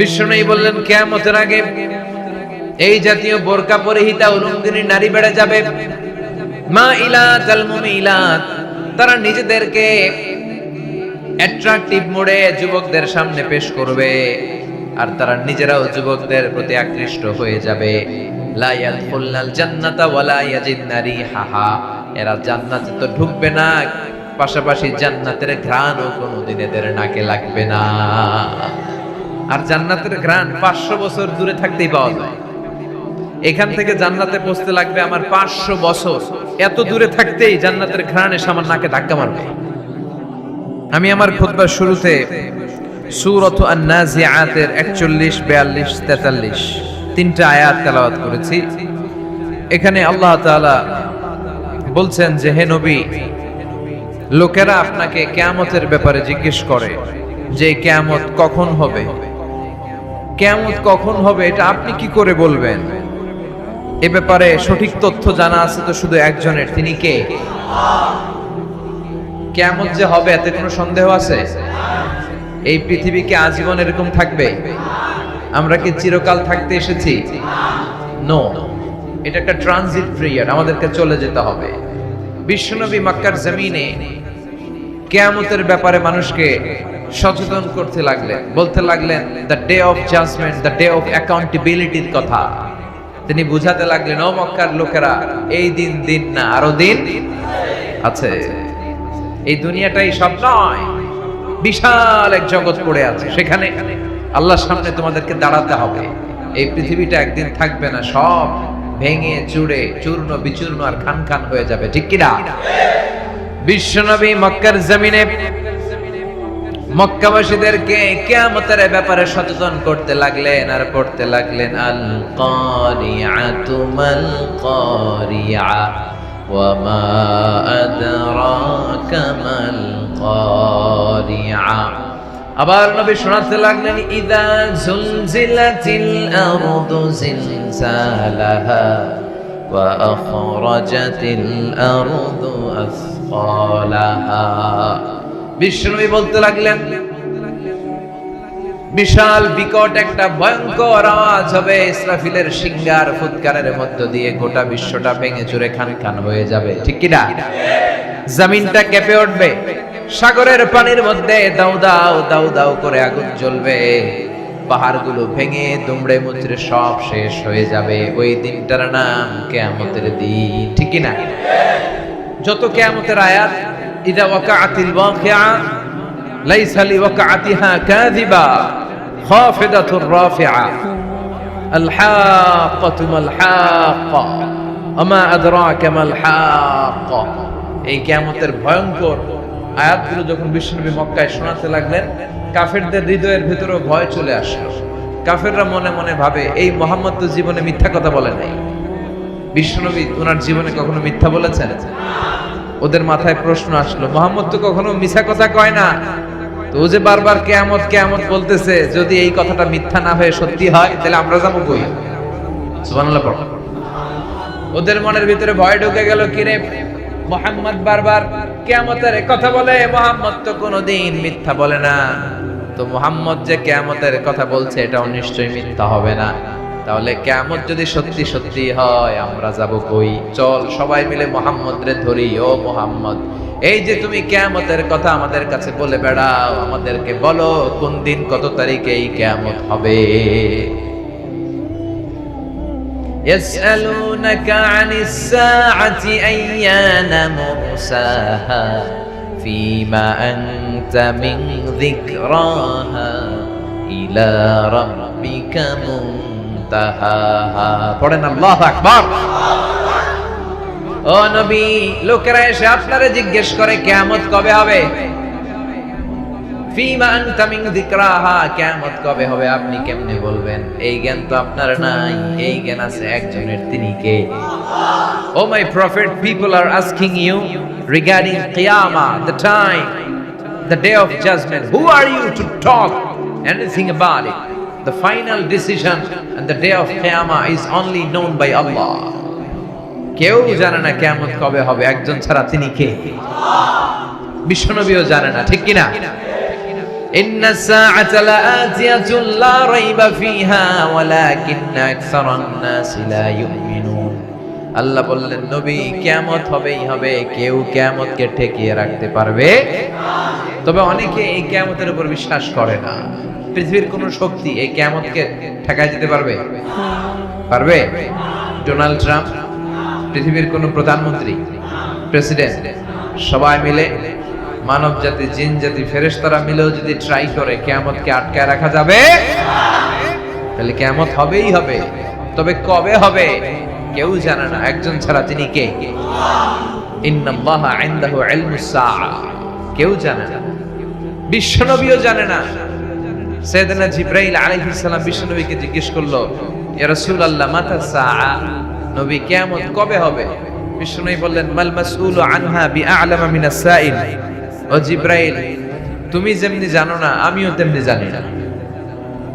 বিশ্বনবী বললেন কিয়ামতের আগে এই জাতীয় বোরকা পরিহিতা উলঙ্গিনী নারী বেড়ে যাবে, মাইলাতাল মুমিলাত, তারা নিজেদেরকে অ্যাট্রাকটিভ মোডে যুবকদের সামনে পেশ করবে আর তারা নিজেরাও যুবকদের প্রতি আকৃষ্ট হয়ে যাবে। লা ইয়াদখুলনাল জান্নাতা ওয়ালা ইয়াজিদনা রিহাহা, এরা জান্নাতে তো ঢুকবে না, পাশাপাশি জান্নাতের ঘ্রাণও কোনোদিন এদের নাকে লাগবে না। আর জান্নাতের ঘ্রাণ 500 বছর দূরে থাকতেই পাওয়া যায়। এখান থেকে জান্নাতে পৌঁছতে লাগবে আমার 500 বছর, এত দূরে থাকতেই জান্নাতের ঘ্রাণ এসে আমার নাকে ধাক্কা মারবে। আমি আমার খুতবার শুরুতে সূরাত আন-নাজিআতের 41, 42, 43 তিনটা আয়াত তেলাওয়াত করেছি। এখানে আল্লাহ তাআলা বলছেন যে হে নবী, লোকেরা আপনাকে কিয়ামতের ব্যাপারে জিজ্ঞেস করে যে কিয়ামত কখন হবে, কিয়ামত কখন হবে এটা আপনি কি করে বলবেন? এ ব্যাপারে সঠিক তথ্য জানা আছে তো শুধু একজনের, তিনি কে? কিয়ামত যে হবে এতে কোনো সন্দেহ আছে? এই পৃথিবী কি আজীবন এরকম থাকবে? আমরা কি চিরকাল থাকতে এসেছি? নো, এটা একটা ট্রানজিট পিরিয়ড, আমাদেরকে চলে যেতে হবে। বিশ্বনবী মক্কার জমিনে কিয়ামতের ব্যাপারে মানুষকে সচেতন করতে লাগলেন, বলতে লাগলেন the day of judgment, the day of অ্যাকাউন্টেবিলিটির কথা তিনি বুঝাতে লাগলেন। ও মক্কার লোকেরা, এই দিন দিন না, আরো দিন আছে। এই দুনিয়াটাই সব নয়, বিশাল এক জগৎ পড়ে আছে, সেখানে আল্লাহর সামনে তোমাদেরকে দাঁড়াতে হবে। এই পৃথিবীটা একদিন থাকবে না, সব ভেঙে চুরে চূর্ণ বিচূর্ণ আর খান খান হয়ে যাবে, ঠিক কিনা? বিশ্বনবী মক্কার জমিনে মক্কাবাসীদেরকে কিয়ামতের ব্যাপারে সচেতন করতে লাগলেন আর পড়তে লাগলেন আল কারিআতু মাল কারিআ ওয়া মা আদরাকা মাল কারিআ। আবার নবী শোনাতে লাগলেন ইযা জুলজিলাতিল আরদু জিলজালাহা ওয়া আখরাজাতিল আরদু আসফালাহা। বিশ্বনবী বলতে লাগলেন বিশাল বিকট একটা ভয়ঙ্কর আওয়াজ হবে, ইসরাফিলের সিংহার ফুৎকারের মধ্য দিয়ে গোটা বিশ্বটা ভেঙে চুরে খান খান হয়ে যাবে, ঠিক কি না? জমিনটা কেঁপে উঠবে, সাগরের পানির মধ্যে দাউ দাউ দাউ দাউ করে আগুন জ্বলবে, পাহাড়গুলো ভেঙে দুমড়ে মুচড়ে সব শেষ হয়ে যাবে। ওই দিনটার নাম কিয়ামতের দিন, ঠিক কি না? যত কিয়ামতের আয়াত, ইযা ওয়াকাআতিল ওয়াকিআ লাইসা লিওয়াকাআতিহা কাযিবা খাফিদাতুর রাফিআ আল হাক্কাতু মাল হাক্কা ওয়া মা আদরাকা মাল হাক্কা। এই কিয়ামতের ভয়ঙ্কর আয়াতগুলো যখন বিশ্বনবী মক্কায় শোনাতে লাগলেন, কাফেরদের হৃদয়ের ভিতরে ভয় চলে আসলো। কাফেররা মনে মনে ভাবে এই মুহাম্মদ তো জীবনে মিথ্যা কথা বলে নাই, বিশ্বনবী ওনার জীবনে কখনো মিথ্যা বলেছেন? ওদের মাথায় প্রশ্ন আসলো, মুহাম্মদ তো কখনো মিথ্যা কথা কয় না, তো ও যে বারবার কিয়ামত কিয়ামত বলতেছে, যদি এই কথাটা মিথ্যা না হয়ে সত্যি হয় তাহলে আমরা যাবো কই? সুবহানাল্লাহ পড়ো। ওদের মনের ভিতরে ভয় ঢুকে গেল, কিরে মুহাম্মদ বারবার কিয়ামতের কথা বলে, মুহাম্মদ তো কোনোদিন মিথ্যা বলে না, তো মুহাম্মদ যে কিয়ামতের কথা বলছে এটাও নিশ্চয়ই মিথ্যা হবে না, তাহলে কিয়ামত যদি সত্যি সত্যি হয় আমরা যাব কই? চল সবাই মিলে মুহাম্মদ রে ধরি। ও মুহাম্মদ, এই যে তুমি কিয়ামতের কথা আমাদের কাছে বলে বেড়াও, আমাদেরকে বলো কোন দিন কত তারিখে এই কিয়ামত হবে? ইয়াসআলুনাকা আনিস সাআতি আইয়ানা মুরসাহা ফীমা আনতা মিন যিকরাহা ইলা রাব্বিকা মুনতাহাহা। পড়েন আল্লাহু আকবার। ও নবী, লোকেরা এসে আপনারে জিজ্ঞেস করে কিয়ামত কবে হবে? ফীমা আনতা মিন যিকরাহা, কিয়ামত কবে হবে আপনি কেমনে বলবেন? এই জ্ঞান তো আপনার নাই, এই জ্ঞান আছে একজনের, তিনি কে? O my prophet, people are asking you regarding কিয়ামা, the time, the day of judgment. Who are you to talk anything about it? The final decision and the day of Qiyamah is only known by Allah. কেউ জানে না কিয়ামত কবে হবে, একজন ছাড়া, তিনি কে? বিশ্বনবীও জানে না, ঠিক কিনা? ইন্নাস সাআতা লাআতিয়াতুন লা রাইবা ফিহা ওয়ালাকিন্না আকসারান নাসি লা ইউমিনুন। আল্লাহ বললেন, নবী, কিয়ামত হবেই হবে, কেউ কিয়ামতকে ঠেকিয়ে রাখতে পারবে না। তবে অনেকে এই কিয়ামতের উপর বিশ্বাস করে না। পৃথিবীর কোন শক্তি এই কিয়ামতকে ঠেকায় দিতে পারবে? পারবে? ডোনাল্ড ট্রাম্প, পৃথিবীর কোন প্রধানমন্ত্রী, প্রেসিডেন্ট, সবাই মিলে, মানব জাতি, জিন জাতি, ফেরেশতারা মিলেও যদি ট্রাই করে কিয়ামতকে আটকায় রাখা যাবে? তাহলে কিয়ামত হবেই হবে। তবে কবে হবে কেউ জানে না, একজন ছাড়া। তিনি কে? ইন্নাল্লাহা ইনদাহু ইলমুস সাআ। কেউ জানে না, বিশ্বনবীও জানে না। সাইয়েদনা জিবরাইল আলাইহিস সালাম বিশ্বনবীকে জিজ্ঞেস করলো, ইয়া রাসূলুল্লাহ, মাতা সাআ? নবী, কিয়ামত কবে হবে? বিশ্বনবী বললেন, মাল মাসউলু আনহা বিআ'লামা মিনাস সাইল। ও জিবরাইল, তুমি যেমনি জানো না, আমিও তেমনি জানি না।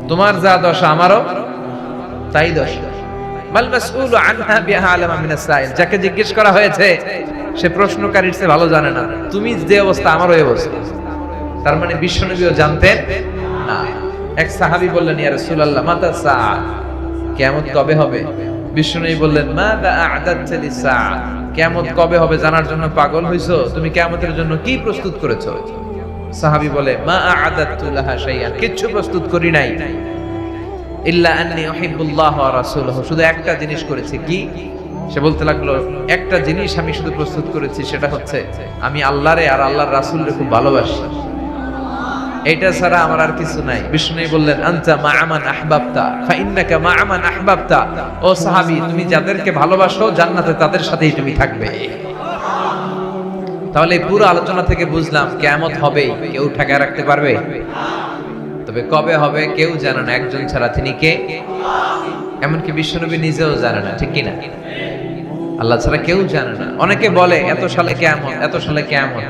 তোমার যা দশা আমারও তাই দশা। মাল মাসউলু আনহা বিআ'লামা মিনাস সাইল। যাকে জিজ্ঞেস করা হয়েছে সে প্রশ্নকারীর চেয়ে ভালো জানে না। তুমি যে অবস্থা, আমারও এই অবস্থা। তার মানে বিশ্বনবীও জানতেন না। এক সাহাবী বললেন, ইয়া রাসূলুল্লাহ, মাতা সাআ? কিয়ামত কবে হবে? বিশ্বনবী বললেন, মাযা আ'দাদতা লিস-সাআ? কিয়ামত কবে হবে জানার জন্য পাগল হইছো? তুমি কিয়ামতের জন্য কি প্রস্তুত করেছো? সাহাবী বলে, মা আ'দাদতু লাহা শাইআন। কিচ্ছু প্রস্তুত করি নাই। ইল্লা আন্নী উহিব্বুল্লাহ ওয়া রাসূলুহু। শুধু একটা জিনিস করেছি। কি? সে বলতে লাগলো, একটা জিনিস আমি শুধু প্রস্তুত করেছি, সেটা হচ্ছে আমি আল্লাহরে আর আল্লাহর রাসূলকে খুব ভালোবাসি। এটা ছাড়া আমার আর কিছু নাই। বিষ্ণু বললেন, আনতা মা'a মান আহবাবতা ফাইন্নাকা মা'a মান আহবাবতা। ও সাহাবী, তুমি যাদেরকে ভালোবাসো জান্নাতে তাদের সাথেই তুমি থাকবে। তাহলে পুরো আলোচনা থেকে বুঝলাম কিয়ামত হবে, কেউ ঠেকায় রাখতে পারবে? তবে কবে হবে কেউ জানে না, একজন ছাড়া। তিনি কে? এমনকি বিশ্বনবী নিজেও জানে না, ঠিক কি না? আল্লাহ ছাড়া কেউ জানে না। অনেকে বলে এত সালে কিয়ামত, এত সালে কিয়ামত।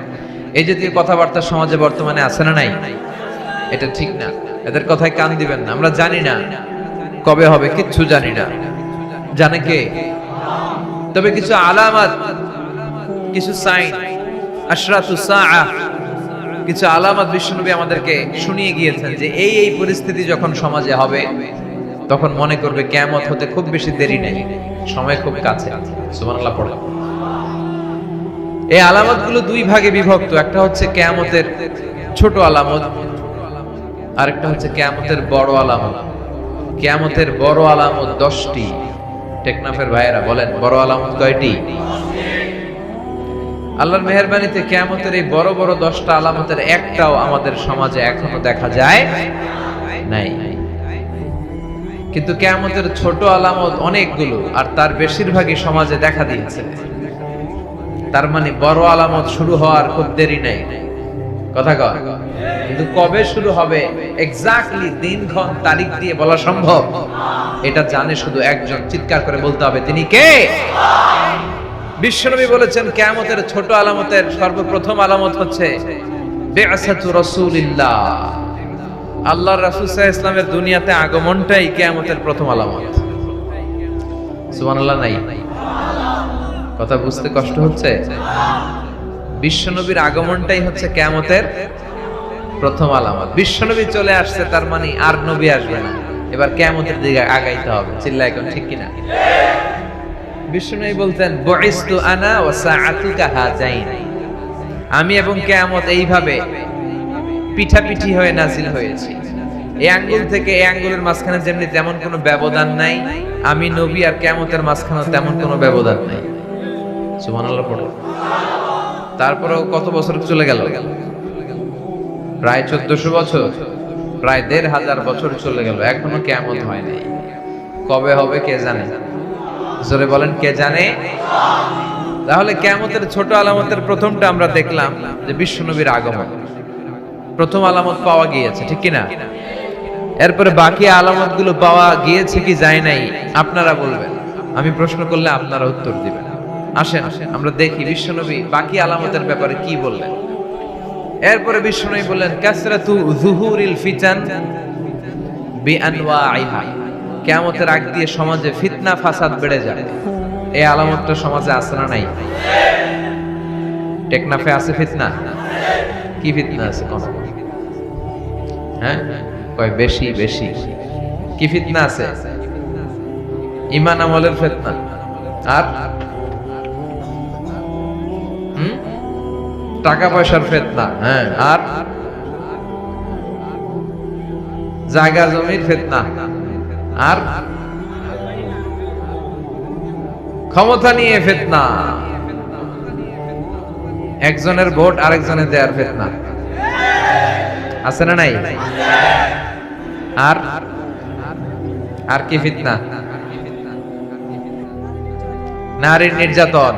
এই জাতীয় কথাবার্তা সমাজে বর্তমানে আছে না নাই? এটা ঠিক না। এদের কথায় কান দিবেন না। আমরা জানি না কবে হবে, কিচ্ছু জানি না। জানে কে? তবে কিছু আলামত, কিছু সাইন, আশরাতুস সাআ, কিছু আলামত বিশ্বনবী আমাদেরকে শুনিয়ে গিয়েছেন যে এই এই পরিস্থিতি যখন সমাজে হবে তখন মনে করবে কিয়ামত হতে খুব বেশি দেরি নেই, সময় খুব কাছে। সুবহানাল্লাহ পড়ো। এই আলামতগুলো দুই ভাগে বিভক্ত। একটা হচ্ছে কিয়ামতের ছোট আলামত, আরেকটা হচ্ছে কিয়ামতের বড় আলামত। কিয়ামতের বড় আলামত 10টি। টেকনাফের ভাইয়েরা বলেন, বড় আলামত কয়টি? আল্লাহর মেহেরবানিতে কিয়ামতের এই বড় বড় 10টা আলামতের একটাও আমাদের সমাজে এখনো দেখা যায় নাই। কিন্তু কিয়ামতের ছোট আলামত অনেকগুলো, আর তার বেশিরভাগই সমাজে দেখা দিয়েছে। তার মানে বড় আলামত শুরু হওয়ার খুব দেরি নাই। কথা কয়? কিন্তু কবে শুরু হবে এক্স্যাক্টলি দিনক্ষণ তারিখ দিয়ে বলা সম্ভব? এটা জানে শুধু একজন। চিৎকার করে বলতে হবে, তিনি কে? বিশ্বনবী বলেছেন কিয়ামতের ছোট আলামতের সর্বপ্রথম আলামত হচ্ছে বিআসাতু রাসূলিল্লাহ। আল্লাহর রাসূল সাল্লাল্লাহু আলাইহি ওয়াসাল্লামের দুনিয়াতে আগমনটাই কিয়ামতের প্রথম আলামত। সুবহানাল্লাহ নাই? কথা বুঝতে কষ্ট হচ্ছে? বিশ্বনবীর আগমনটাই হচ্ছে কিয়ামতের প্রথম আলামত। বিশ্বনবী চলে আসছে, তার মানে আর নবী আসবে না। এবার কিয়ামতের দিকে আগাইতে হবে। চিল্লায় কোন ঠিক কিনা? বিশ্বনবী বলতেন, বুইস্তু আনা ওয়া সাআতুকা হাজাইন। আমি এবং কিয়ামত এইভাবে পিঠাপিঠি হয়ে নাজিল হয়েছি। এই আঙ্গুল থেকে এই আঙ্গুলের মাঝখানে যেমনি তেমন কোনো ব্যবধান নাই, আমি নবী আর কিয়ামতের মাঝখানে তেমন কোনো ব্যবধান নাই। সুবহানাল্লাহ পড়ো। তারপরেও কত বছর চলে গেল? প্রায় 1400 বছর, প্রায় 1500 বছর চলে গেল, এখনো কিয়ামত হয় নাই। কবে হবে কে জানে? জোরে বলেন, কে জানে? তাহলে কিয়ামতের ছোট আলামতের প্রথমটা আমরা দেখলাম যে বিশ্বনবীর আগমন। প্রথম আলামত পাওয়া গিয়েছে, ঠিক কি না? এরপরে বাকি আলামতগুলো পাওয়া গিয়েছে কি যায় নাই আপনারা বলবেন। আমি প্রশ্ন করলে আপনারা উত্তর দিবেন। আসেন আমরা দেখি বিশ্বনবী বাকি আলামতের ব্যাপারে কি বললেন। এরপরে বিশ্বনবী বললেন, কাসরাতু যুহুরিল ফিতান বিআনওয়াইহা। কিয়ামতের আগ দিয়ে সমাজে ফিতনা ফাসাদ বেড়ে যাবে। এই আলামতটা সমাজে আছে না নাই? টেকনাফে আছে ফিতনা? কি ফিতনা আছে? হ্যাঁ, কয় বেশি বেশি। কি ফিতনা আছে? ঈমান আমলের ফিতনা, আর টাকা পয়সার ফিতনা, হ্যাঁ, আর জায়গা জমির ফিতনা, আর ক্ষমতা নিয়ে ফিতনা, একজনের ভোট আরেকজনের দেওয়ার ফিতনা আছে না নাই? আর আর কি ফিতনা? নারীর নির্যাতন,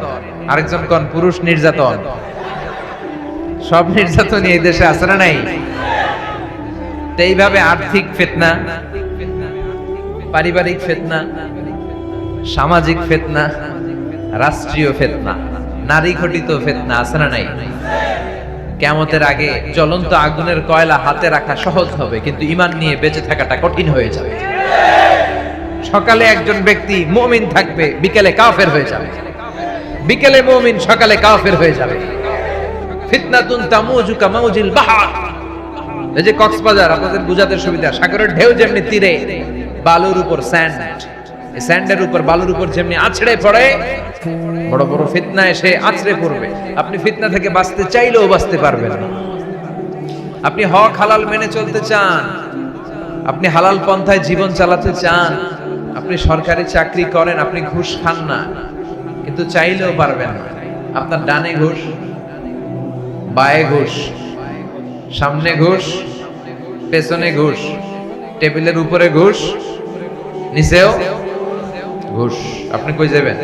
আরেকজন কোন পুরুষ নির্যাতন। সব নির্যাতন এই দেশে আছে না নাই? এইভাবে আর্থিক ফিতনা, পারিবারিক ফিতনা, সামাজিক ফিতনা, রাষ্ট্রীয় ফিতনা, নারী ঘটিত ফিতনা আছে না নাই? কিয়ামতের আগে জ্বলন্ত আগুনের কয়লা হাতে রাখা সহজ হবে, কিন্তু ঈমান নিয়ে বেঁচে থাকাটা কঠিন হয়ে যাবে। সকালে একজন ব্যক্তি মুমিন থাকবে, বিকেলে কাফের হয়ে যাবে, বিকেলে মুমিন, সকালে কাফের হয়ে যাবে। ফিতনাতুন তামুজু কামাউজিল বাহর। এই যে কক্সবাজার, আপনাদের বুঝাতে সুবিধা, সাগরের ঢেউ যেমনি তীরে বালুর উপর স্যান্ড, এই স্যান্ডের উপর বালুর উপর যেমনি আছড়ে পড়ে, বড় বড় ফিতনা এসে আছড়ে পড়বে। আপনি ফিতনা থেকে বাঁচতে চাইলেও বাঁচতে পারবেন না। আপনি হক হালাল মেনে চলতে চান, আপনি হালাল পন্থায় জীবন চালাতে চান, আপনি সরকারি চাকরি করেন, আপনি ঘুষ খান না, কিন্তু চাইলেও পারবেন না। আপনার ডানে ঘুষ, বায়ে ঘুষ, সামনে ঘুষ, পেছনে ঘুষ, টেবিলের উপরে ঘুষ, নিচেও ঘুষ। আপনি কই যাবেন?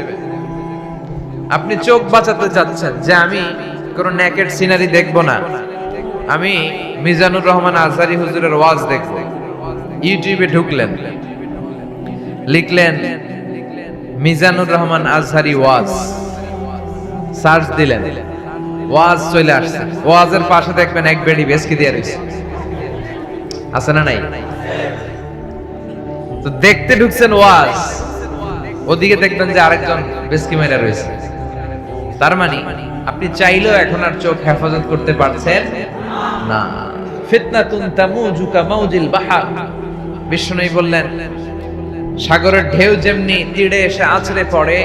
আপনি চোখ বাঁচাতে চাচ্ছেন যে আমি কোনো নেকেড সিনারি দেখবো না, আমি মিজানুর রহমান আজহারি হুজুরের ওয়াজ দেখব। ইউটিউবে ঢুকলেন, লিখলেন মিজানুর রহমান আজহারি ওয়াজ, সার্চ দিলেন, ওয়াজ চলে আসছে। ওয়াজের পাশে দেখবেন এক বেড়ি বেসকি দিয়ে রয়েছে, আছে না নাই? তো দেখতে ঢুকছেন ওয়াজ, ওদিকে দেখবেন যে আরেকজন বেসকি মেরা রয়েছে। তার মানে আপনি চাইলেও এখন আর চোখ হেফাজত করতে পারছেন না। ফিতনাতুন তামুজু কামাউজিল বাহর। বিষ্ণুই বললেন, সাগরের ঢেউ যেমনি তীরে এসে আছড়ে পড়ে,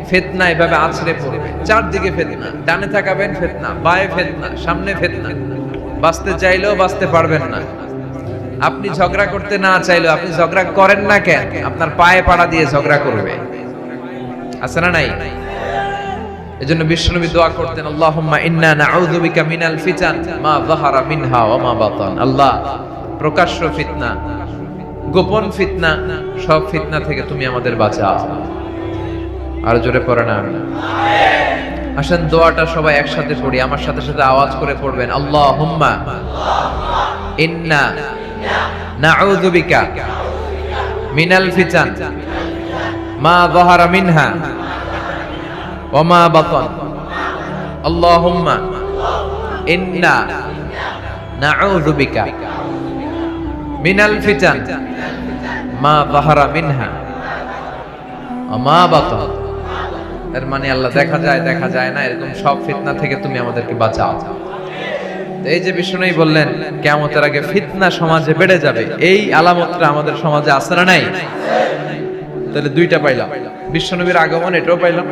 ফিতনা এভাবে আছড়ে পড়বে। চারদিকে ফিতনা, ডানে তাকাবেন ফিতনা, বায়ে ফিতনা, সামনে ফিতনা। বাঁচতে চাইলেও বাঁচতে পারবেন না। আপনি ঝগড়া করতে না চাইলেও, আপনি ঝগড়া করেন না কেন? আপনার পায়ে পাড়া দিয়ে ঝগড়া করবে, আছে না নাই? এজন্য বিশ্বনবী দোয়া করতেন, আল্লাহুম্মা ইন্না নাউযু বিকা মিনাল ফিতান মা যাহারা মিনহা ওয়া মা বাতান। আল্লাহ, প্রকাশ্য ফিতনা, গোপন ফিতনা, সব ফিতনা থেকে তুমি আমাদের বাঁচাও। আর জোরে পড়েন আমিন। আসেন দোয়াটা সবাই একসাথে পড়ি, আমার সাথে সাথে আওয়াজ করে পড়বেন। আল্লাহুম্মা ইন্না নাউযু বিকা মিনাল ফিতান মা যাহারা মিনহা ওয়া মা বাতান। আল্লাহুম্মা ইন্না নাউযু বিকা মিনাল ফিতান মা যাহারা মিনহা ওয়া মা বাতান। এর মানে আল্লাহ, দেখা যায় দেখা যায় না, এরকম সব ফিতনা থেকে তুমি আমাদেরকে বাঁচাও। এই যে বিষ্ণুই বললেন কিয়ামতের আগে ফিতনা সমাজে বেড়ে যাবে, এই আলামতটা আমাদের সমাজে আছে না নাই? তাহলে দুইটা পাইলাম, বিশ্বনবীর আগমন এটাও পাইলাম,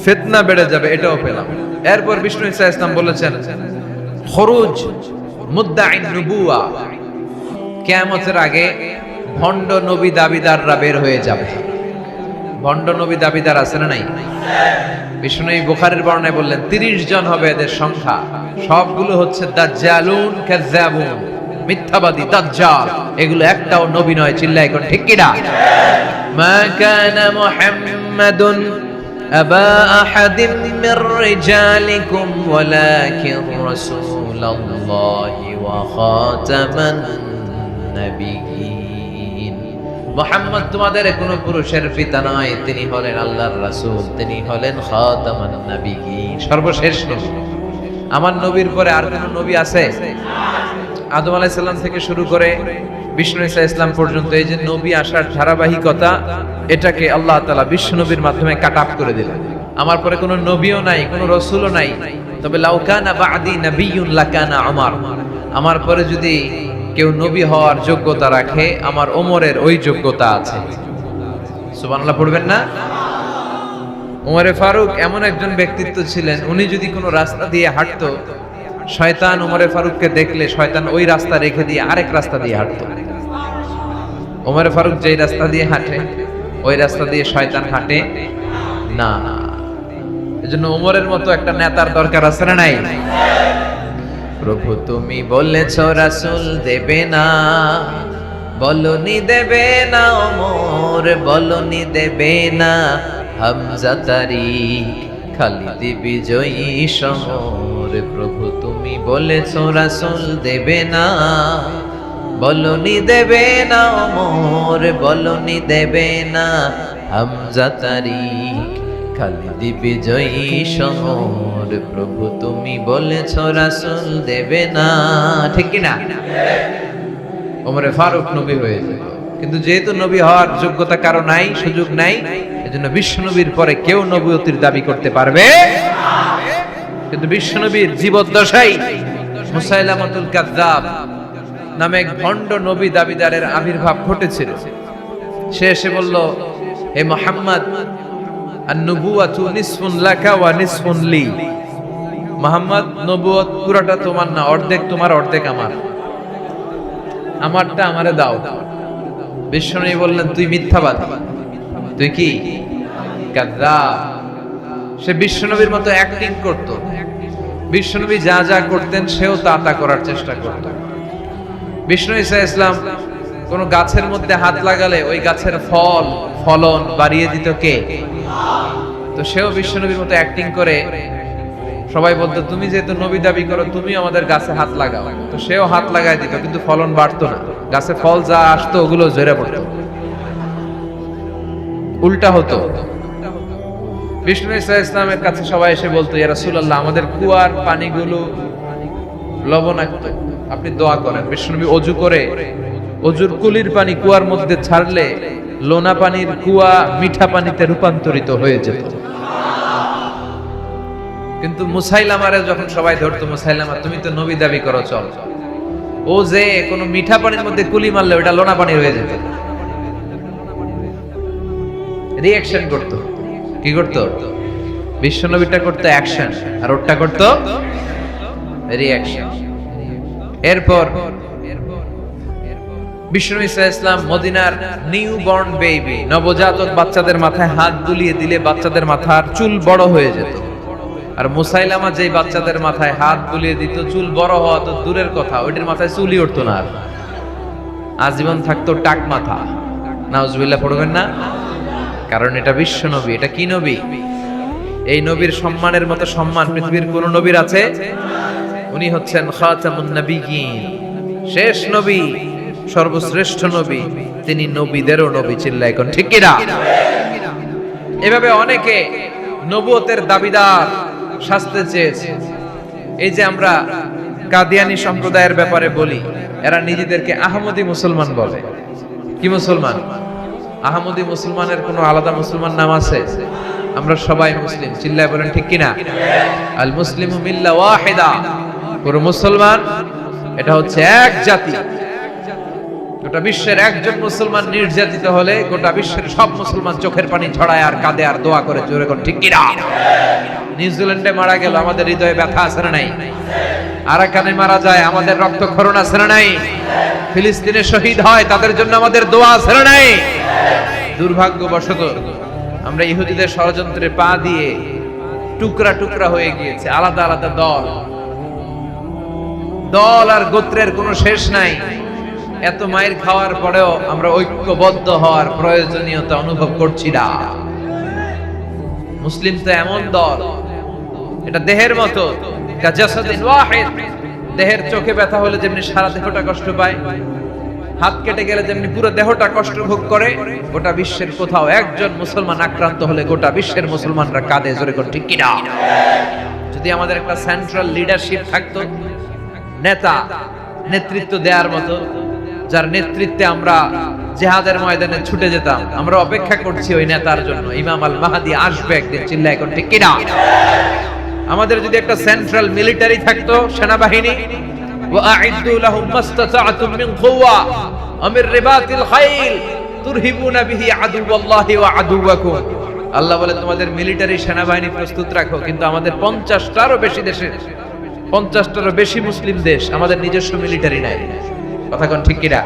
ফিতনা বেড়ে যাবে এটাও পেলাম। এরপর বিষ্ণু ঈসা ইসলাম বলেছেন খুরুজ মুদ্দাঈন নবুওয়া, কিয়ামতের আগে ভণ্ড নবী দাবিদাররা বের হয়ে যাবে। ভণ্ড নবী দাবিদার আছে না নাই? বিষ্ণু বুখারীর বর্ণনায় বললেন 30 জন হবে এদের সংখ্যা। সবগুলো হচ্ছে দাজ্জালুন কাযযাবুন, মিথ্যাবাদী দাজ্জাল। এগুলো একটাও নবী নয়, চিল্লায় কোন ঠিক কিনা? মা কানা মুহাম্মাদুন আবা আহাদিন মির রিজালিকুম ওয়ালাকিন রাসূলুল্লাহি ওয়া খাতামান নাবিয়্যিন। মুহাম্মদ তোমাদের কোনো পুরুষের পিতা নয়, তিনি হলেন আল্লাহর রাসূল, তিনি হলেন খাতামান নাবিয়্যিন, সর্বশেষ নবী। আমার নবীর পরে আর কোন নবী আছে? আদম আলাইহিস সালাম থেকে শুরু করে বিষ্ণু ঈসা ইসলাম পর্যন্ত এই যে নবী আসার ধারাবাহিকতা, এটাকে আল্লাহ তাআলা বিষ্ণু নবীর মাধ্যমে কাট আপ করে দিলেন। আমার পরে কোনো নবীও নাই, কোনো রাসূলও নাই, তবে লাউ কানা বা'দি নাবিয়্যুন লাকানা উমর। আমার পরে যদি কেউ নবী হওয়ার যোগ্যতা রাখে, আমার ওমরের ওই যোগ্যতা আছে। সুবহানাল্লাহ পড়বেন না? ওমরে ফারুক এমন একজন ব্যক্তিত্ব ছিলেন, উনি যদি কোনো রাস্তা দিয়ে হাঁটতো, শয়তান ওমরে ফারুককে দেখলে শয়তান ওই রাস্তা রেখে দিয়ে আরেক রাস্তা দিয়ে হাঁটতো। ওমরে ফারুক যেই রাস্তা দিয়ে হাঁটে, ওই রাস্তা দিয়ে শয়তান হাঁটে না। এজন্য ওমরের মতো একটা নেতার দরকার আছে না নাই? প্রভু তুমি বলেছ রাসূল দেবে না, বলনি দেবে না, ওমর বলনি দেবে না, হামজা তারিক খালিদ বিজয়ী সমর। প্রভু তুমি বলেছ রাসূল দেবে না, বলনি দেবে না, ওমর বলনি দেবে না, হামজা তারিক খালিদ বিজয়ী সমর। প্রভু তুমি বলেছ রাসূল দেবে না, ঠিক কি না? ওমরে ফারুক নবী হয়ে যাবে, কিন্তু যেহেতু নবী হওয়ার যোগ্যতা কারো নাই, সুযোগ নাই, এজন্য বিশ্বনবীর পরে কেউ নবুয়তির দাবি করতে পারবে না। কিন্তু বিশ্বনবীর জীবদ্দশায় মুসাইলামাতুল কাযযাব নামে এক ভণ্ড নবী দাবিদারের আবির্ভাব ঘটেছিল। সে এসে বলল, হে মুহাম্মদ, আন-নবুওয়াতু নিসফুন লাকা ওয়া নিসফুন লি। মুহাম্মদ, নবুয়ত পুরোটা তোমার না, অর্ধেক তোমার অর্ধেক আমার, আমারটা আমারে দাও। বিশ্বনবী বললেন, তুই মিথ্যাবাদী, তুই কি কাযযাব। সে বিশ্বনবীর মতো অ্যাক্টিং করত, বিশ্বনবী যা যা করতেন সেও তা তা করার চেষ্টা করত। বিষ্ণু ঈসা ইসলাম কোন গাছের মধ্যে হাত লাগালে ওই গাছের ফলন বাড়িয়ে দিত কে? তো সেও বিশ্বনবীর মতো অ্যাক্টিং করে সবাই বলতো, তুমি যেহেতু নবী দাবি করো, তুমি আমাদের গাছে হাত লাগাও। তো সেও হাত লাগায় দিত, কিন্তু ফলন বাড়তো না, গাছে ফল যা আসতো ওগুলো ঝরে পড়তো, উল্টা হতো। বিষ্ণু ঈসা ইসলামের কাছে সবাই এসে বলতো, ইয়া রাসূলুল্লাহ, আমাদের কুয়ার পানিগুলো লবণাক্ত, আপনি দোয়া করেন। বিশ্বনবী অজু করে অজুর কুলির পানি কুয়ার মধ্যে ছাড়লে লোনা পানির কুয়া মিঠা পানিতে রূপান্তরিত হয়ে যেত। কিন্তু মুসাইলামারে যখন সবাই ধরতো, মুসাইলামা তুমি তো নবী দাবি করো, চল, ও যে কোনো মিঠা পানির মধ্যে কুলি মারলে ওটা লোনা পানি হয়ে যেত। রিঅ্যাকশন করত, কি করত? বিশ্বনবীটা করতো অ্যাকশন, আর ওরটা করতো রিঅ্যাকশন। এরপর বিষ্ণু ঈসা ইসলাম মদিনার নিউ বর্ন বেবি, নবজাতক বাচ্চাদের মাথায় হাত বুলিয়ে দিলে বাচ্চাদের মাথার চুল বড় হয়ে যেত। আর মুসাইলামা যেই বাচ্চাদের মাথায় হাত বুলিয়ে দিত, চুল বড় হওয়া তো দূরের কথা, ওইটার মাথায় চুলই উঠতো না, আর আজীবন থাকতো টাক মাথা। নাউজুবিল্লাহ পড়বেন না? কারণ এটা বিশ্ব নবী। এটা কি নবী? এই নবীর সম্মানের মতো সম্মান পৃথিবীর কোন নবীর আছে? উনি হচ্ছেন খাতামুন নবিয়্যিন, শেষ নবী, সর্বশ্রেষ্ঠ নবী, তিনি নবীদেরও নবী। চিল্লায় কোন ঠিক কি না? এভাবে অনেকে নবুয়তের দাবিদার শাস্তে চেয়েছে। এই যে আমরা কাদিয়ানী সম্প্রদায়ের ব্যাপারে বলি, এরা নিজেদেরকে আহমদী মুসলমান বলে। কি মুসলমান? আহমদী মুসলমানের কোনো আলাদা মুসলমান নাম আছে? আমরা সবাই মুসলিম। চিল্লায় বলেন ঠিক কিনা? আল মুসলিমু মিল্লা ওয়াহিদা, পুরো মুসলমান এটা হচ্ছে এক জাতি। গোটা বিশ্বের একজন মুসলমান নির্যাতিত হলে গোটা বিশ্বের সব মুসলমান চোখের পানি ছড়ায় আর কাঁদে আর দোয়া করে, জোরে কোন ঠিক কিনা? নিউজিল্যান্ডে মারা গেল, আমাদের হৃদয়ে ব্যথা আছে না নাই? আরাকানে মারা যায়, আমাদের রক্তক্ষরণ আছে না নাই? ফিলিস্তিনে শহীদ হয়, তাদের জন্য আমাদের দোয়া আছে না নাই? দুর্ভাগ্যবশত আমরা ইহুদিদের ষড়যন্ত্রে পা দিয়ে টুকরা টুকরা হয়ে গিয়েছে, আলাদা আলাদা দল আর গোত্রের কোনো শেষ নাই। এত মায়ের খাওয়ার পরেও আমরা ঐক্যবদ্ধ হওয়ার প্রয়োজনীয়তা অনুভব করছি না। মুসলিম তো এমন দল, এটা দেহের মতো, কাজাসাদিন ওয়াহিদ। দেহের চোখে ব্যথা হলে যেমনি সারা দেহটা কষ্ট পায়, হাত কেটে গেলে যেমনি পুরো দেহটা কষ্ট ভোগ করে, গোটা বিশ্বের কোথাও একজন মুসলমান আক্রান্ত হলে গোটা বিশ্বের মুসলমানরা কাঁদে, জোরে কোন ঠিক কিনা? যদি আমাদের একটা সেন্ট্রাল লিডারশিপ থাকতো, নেতা নেতৃত্ব দেওয়ার মতো, যার নেতৃত্বে আমরা জিহাদের ময়দানে ছুটে যেতাম, আমরা অপেক্ষা করছি ওই নেতার জন্য। ইমাম আল মাহদি আসবে একদিন, চিল্লায় এখন ঠিক কিনা? আমাদের যদি একটা সেন্ট্রাল মিলিটারি থাকতো, সেনাবাহিনী, ওয়া'আইদ্দু লাহুম মাসতাতা'তুম মিন কুওয়া ওয়া মির রিবাতিল খাইল তুরহিবুনা বিহি আদুওয়াল্লাহি ওয়া আদুওয়াকুম। আল্লাহ বলে তোমাদের মিলিটারি সেনাবাহিনী প্রস্তুত রাখো, কিন্তু আমাদের 50টারও বেশি দেশে, 50টারও বেশি মুসলিম দেশ, আমাদের নিজস্ব মিলিটারি নাই। কথা কোন ঠিক কিনা?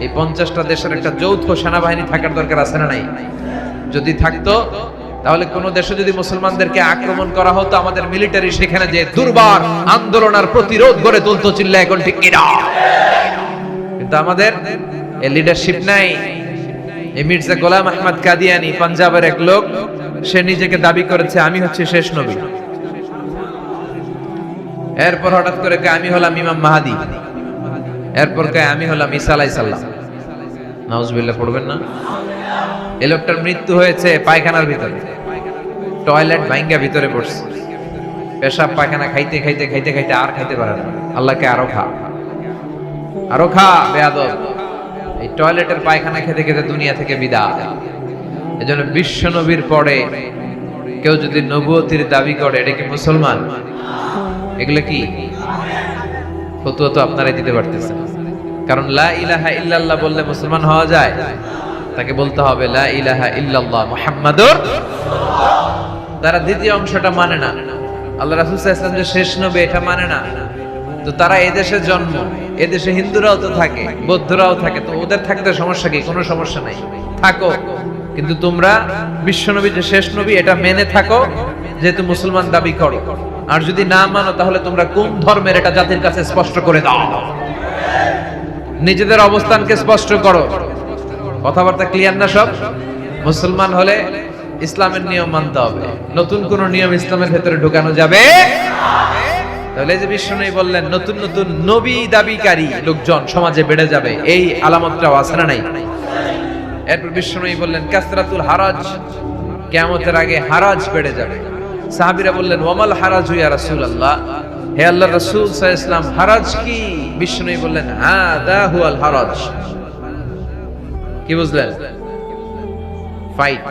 এই 50টা দেশের একটা যৌথ সেনাবাহিনী থাকার দরকার আছে না নাই? যদি থাকতো তাহলে কোন দেশে যদি মুসলমানদেরকে আক্রমণ করা হতো, আমাদের মিলিটারি সেখানে যে দুর্বার আন্দোলন আর প্রতিরোধ গড়ে তুলতো। চিল্লায় এখন ঠিক কিনা? কিন্তু আমাদের এই লিডারশিপ নাই। এই মির্জা গোলাম আহমদ কাদিয়ানি, পাঞ্জাবের এক লোক, সে নিজেকে দাবি করেছে আমি হচ্ছে শেষ নবী। এরপর হঠাৎ করে আমি হলাম ইমাম মাহাদি, এরপর আমি হলাম ঈসা আলাইহিস সালাম। নাউজুবিল্লাহ পড়বেন না? এই লোকটার মৃত্যু হয়েছে পায়খানার ভিতরে, টয়লেট ভাঙ্গা ভিতরে পড়ছে, পেশাব পায়খানা খাইতে খাইতে খাইতে খাইতে আর খাইতে পারে না। আল্লাহকে আরো খা, আরো খা বেয়াদব। এই টয়লেটের পায়খানা খেতে খেতে দুনিয়া থেকে বিদায়। এজন্য বিশ্ব নবীর পরে কেউ যদি নবুয়তির দাবি করে, এটা কি মুসলমান? এগুলো কি ফতোয়া? তো আপনারাই দিতে পারতেছেন, কারণ লা ইলাহা ইল্লাল্লাহ বললে মুসলমান হওয়া যায়? তাকে বলতে হবে লা ইলাহা ইল্লাল্লাহ মুহাম্মাদুর রাসূলুল্লাহ। তারা দ্বিতীয় অংশটা মানে না, আল্লাহ রাসূল সাল্লাল্লাহু আলাইহি ওয়াসাল্লাম যে শেষ নবী এটা মানে না। তো তারা এদেশে জন্ম, এদেশে হিন্দুরাও তো থাকে, বৌদ্ধরাও থাকে, তো ওদের থাকতে সমস্যা কি? কোনো সমস্যা নাই, থাকো, কিন্তু তোমরা বিশ্বনবী যে শেষ নবী এটা মেনে থাকো, যেহেতু মুসলমান দাবি করো। আর যদি না মানো তাহলে তোমরা কোন ধর্মের এটা জাতির কাছে স্পষ্ট করে দাও, নিজেদের অবস্থানকে স্পষ্ট করো। কথাবার্তা ক্লিয়ার না সব? মুসলমান হলে ইসলামের নিয়ম মানতে হবে, নতুন কোন নিয়ম ইসলামের ভেতরে ঢোকানো যাবে। তাহলে যে বিশ্বনবী বললেন নতুন নতুন নবী দাবিকারী লোকজন সমাজে বেড়ে যাবে, এই আলামতটাও আছে না নাই? এরপর বিশ্বনবী বললেন কাসরাতুল হারাজ, কিয়ামতের আগে হারাজ বেড়ে যাবে। সাহাবীরা বললেন ওয়ামাল হারাজু ইয়া রাসূলুল্লাহ, হে আল্লাহর রাসূল সাল্লাল্লাহু আলাইহি ওয়াসাল্লাম হারাজ কি? বিশ্বনবী বললেন হাদা হুয়াল হারাজ। কি বুঝলেন? ফাইট,